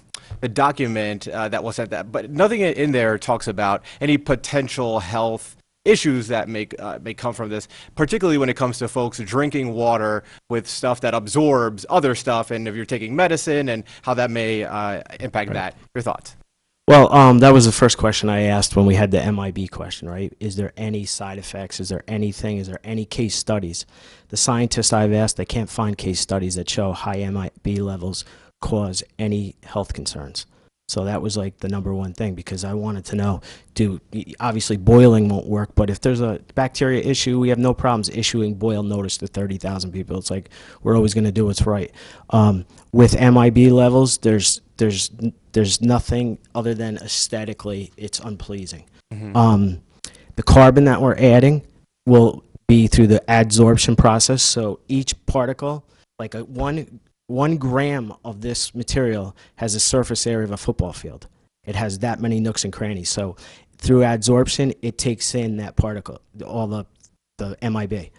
document that was sent that, but nothing in there talks about any potential health issues that may come from this, particularly when it comes to folks drinking water with stuff that absorbs other stuff, and if you're taking medicine and how that may impact that. Your thoughts? Well, that was the first question I asked when we had the MIB question, right? Is there any side effects? Is there anything? Is there any case studies? The scientists I've asked, they can't find case studies that show high MIB levels cause any health concerns. So that was like the number one thing, because I wanted to know, obviously boiling won't work, but if there's a bacteria issue, we have no problems issuing boil notice to 30,000 people. It's like, we're always going to do what's right. With MIB levels, there's nothing other than aesthetically, it's unpleasing. The carbon that we're adding will be through the adsorption process. So each particle, like one gram of this material has a surface area of a football field. It has that many nooks and crannies. So through adsorption, it takes in that particle, all the MIB.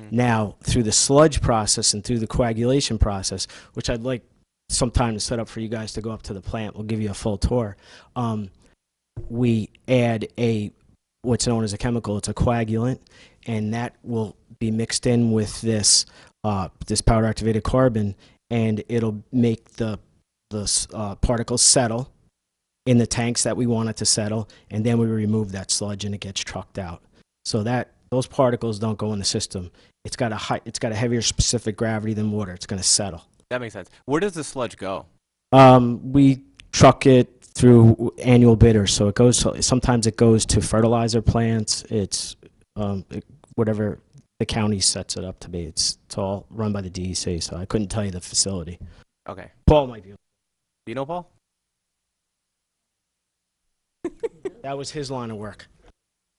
Now, through the sludge process and through the coagulation process, which I'd like sometime to set up for you guys to go up to the plant, we'll give you a full tour. We add what's known as a chemical. It's a coagulant, and that will be mixed in with this powder activated carbon, and it'll make the particles settle in the tanks that we want it to settle, and then we remove that sludge and it gets trucked out. So that those particles don't go in the system. It's got a heavier specific gravity than water. It's going to settle. That makes sense. Where does the sludge go? We truck it through annual bidders, so sometimes it goes to fertilizer plants. It's whatever the county sets it up to be. It's all run by the DEC, so I couldn't tell you the facility. Okay. Paul might be. Do you know Paul? That was his line of work.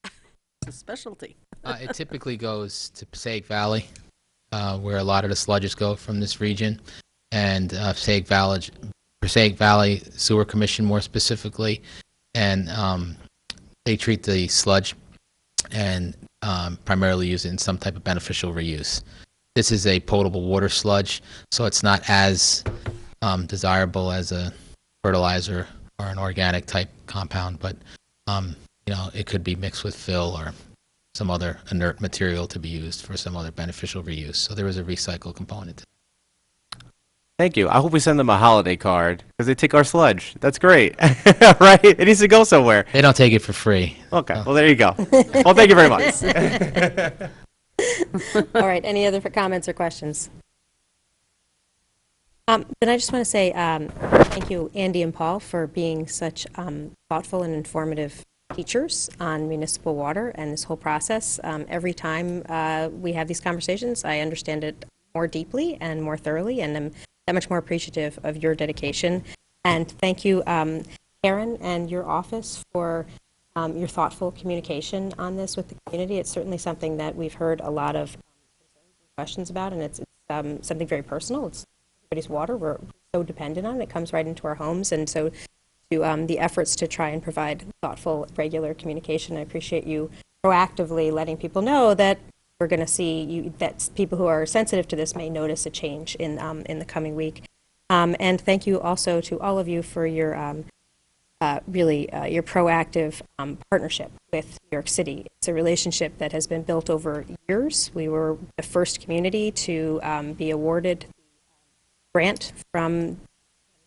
It's a specialty. It typically goes to Passaic Valley, where a lot of the sludges go from this region, and Passaic Valley Sewer Commission more specifically, and they treat the sludge and primarily use it in some type of beneficial reuse. This is a potable water sludge, so it's not as desirable as a fertilizer or an organic type compound, but it could be mixed with fill or some other inert material to be used for some other beneficial reuse. So there is a recycle component. Thank you. I hope we send them a holiday card because they take our sludge. That's great. Right? It needs to go somewhere. They don't take it for free. Okay. Well, there you go. Well, thank you very much. All right, any other comments or questions? Then I just want to say thank you, Andy and Paul, for being such thoughtful and informative teachers on municipal water and this whole process. Every time we have these conversations, I understand it more deeply and more thoroughly, and I'm that much more appreciative of your dedication. And thank you, Karen and your office, for your thoughtful communication on this with the community. It's certainly something that we've heard a lot of questions about, and it's something very personal. It's everybody's water. We're so dependent on it. It comes right into our homes, and so to the efforts to try and provide thoughtful, regular communication. I appreciate you proactively letting people know that we're going to see that people who are sensitive to this may notice a change in the coming week. And thank you also to all of you for your your proactive partnership with New York City. It's a relationship that has been built over years. We were the first community to be awarded the grant from,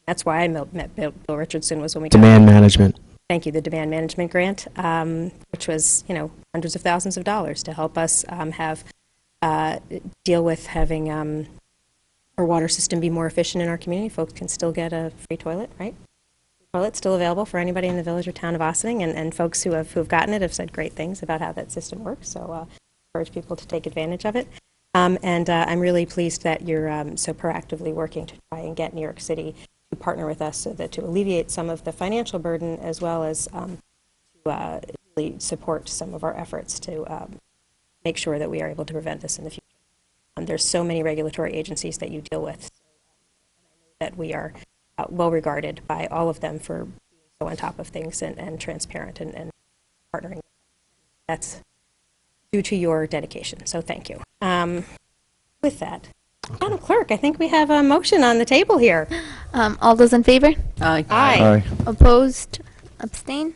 that's why I met Bill Richardson, was when we got Demand management. Thank you, the demand management grant, which was, hundreds of thousands of dollars to help us deal with having our water system be more efficient in our community. Folks can still get a free toilet, right? Toilet's still available for anybody in the village or town of Ossining, and folks who have gotten it have said great things about how that system works. So encourage people to take advantage of it. And I'm really pleased that you're so proactively working to try and get New York City to partner with us so that to alleviate some of the financial burden, as well as to really support some of our efforts to make sure that we are able to prevent this in the future. There's so many regulatory agencies that you deal with, so, and I know that we are well regarded by all of them for being so on top of things and transparent and partnering. That's due to your dedication, so thank you. With that, Madam Clerk, I think we have a motion on the table here. All those in favor? Aye. Aye. Opposed? Abstain?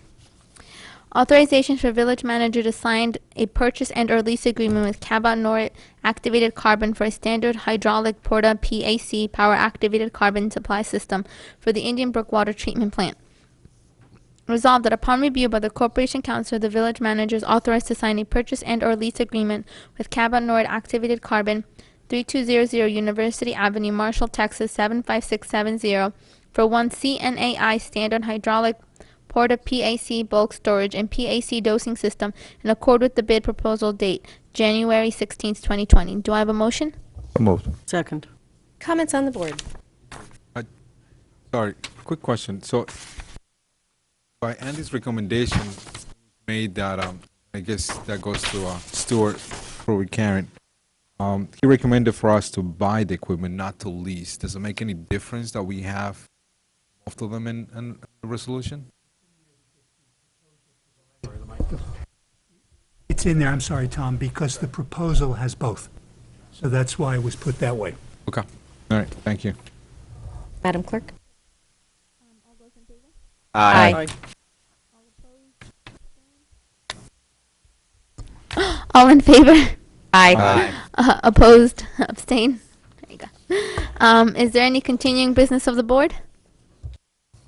Authorization for village manager to sign a purchase and/or lease agreement with Cabot North Activated Carbon for a standard hydraulic Porta PAC power activated carbon supply system for the Indian Brook Water Treatment Plant. Resolved that upon review by the Corporation Council, the village manager is authorized to sign a purchase and/or lease agreement with Cabot North Activated Carbon, 3200 University Avenue, Marshall, Texas 75670, for one CNAI standard hydraulic Porta PAC bulk storage and PAC dosing system in accord with the bid proposal date, January 16th, 2020. Do I have a motion? So moved. Second. Comments on the board? Sorry, quick question. So by Andy's recommendation made that, I guess that goes to Stuart, probably Karen. He recommended for us to buy the equipment, not to lease. Does it make any difference that we have both of them in the resolution? It's in there, I'm sorry, Tom, because the proposal has both. So that's why it was put that way. Okay. All right. Thank you. Madam Clerk? Aye. All in favor? Aye. Opposed? Abstain? There you go. Is there any continuing business of the board?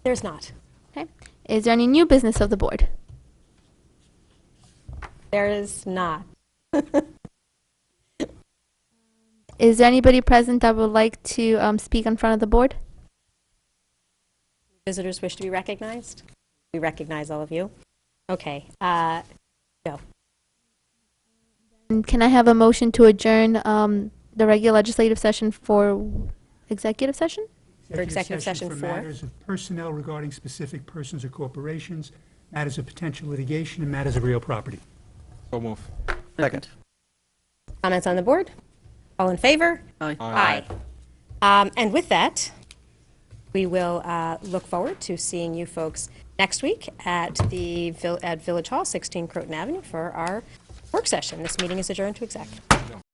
There's not. Okay. Is there any new business of the board? There is not. Is there anybody present that would like to speak in front of the board? Visitors wish to be recognized? We recognize all of you. Okay. No. And can I have a motion to adjourn the regular legislative session for executive session? For executive session for four. matters of personnel regarding specific persons or corporations, matters of potential litigation, and matters of real property. So move. Second. Comments on the board? All in favor? Aye. Aye. And with that, we will look forward to seeing you folks next week at Village Hall, 16 Croton Avenue, for our work session. This meeting is adjourned to exec.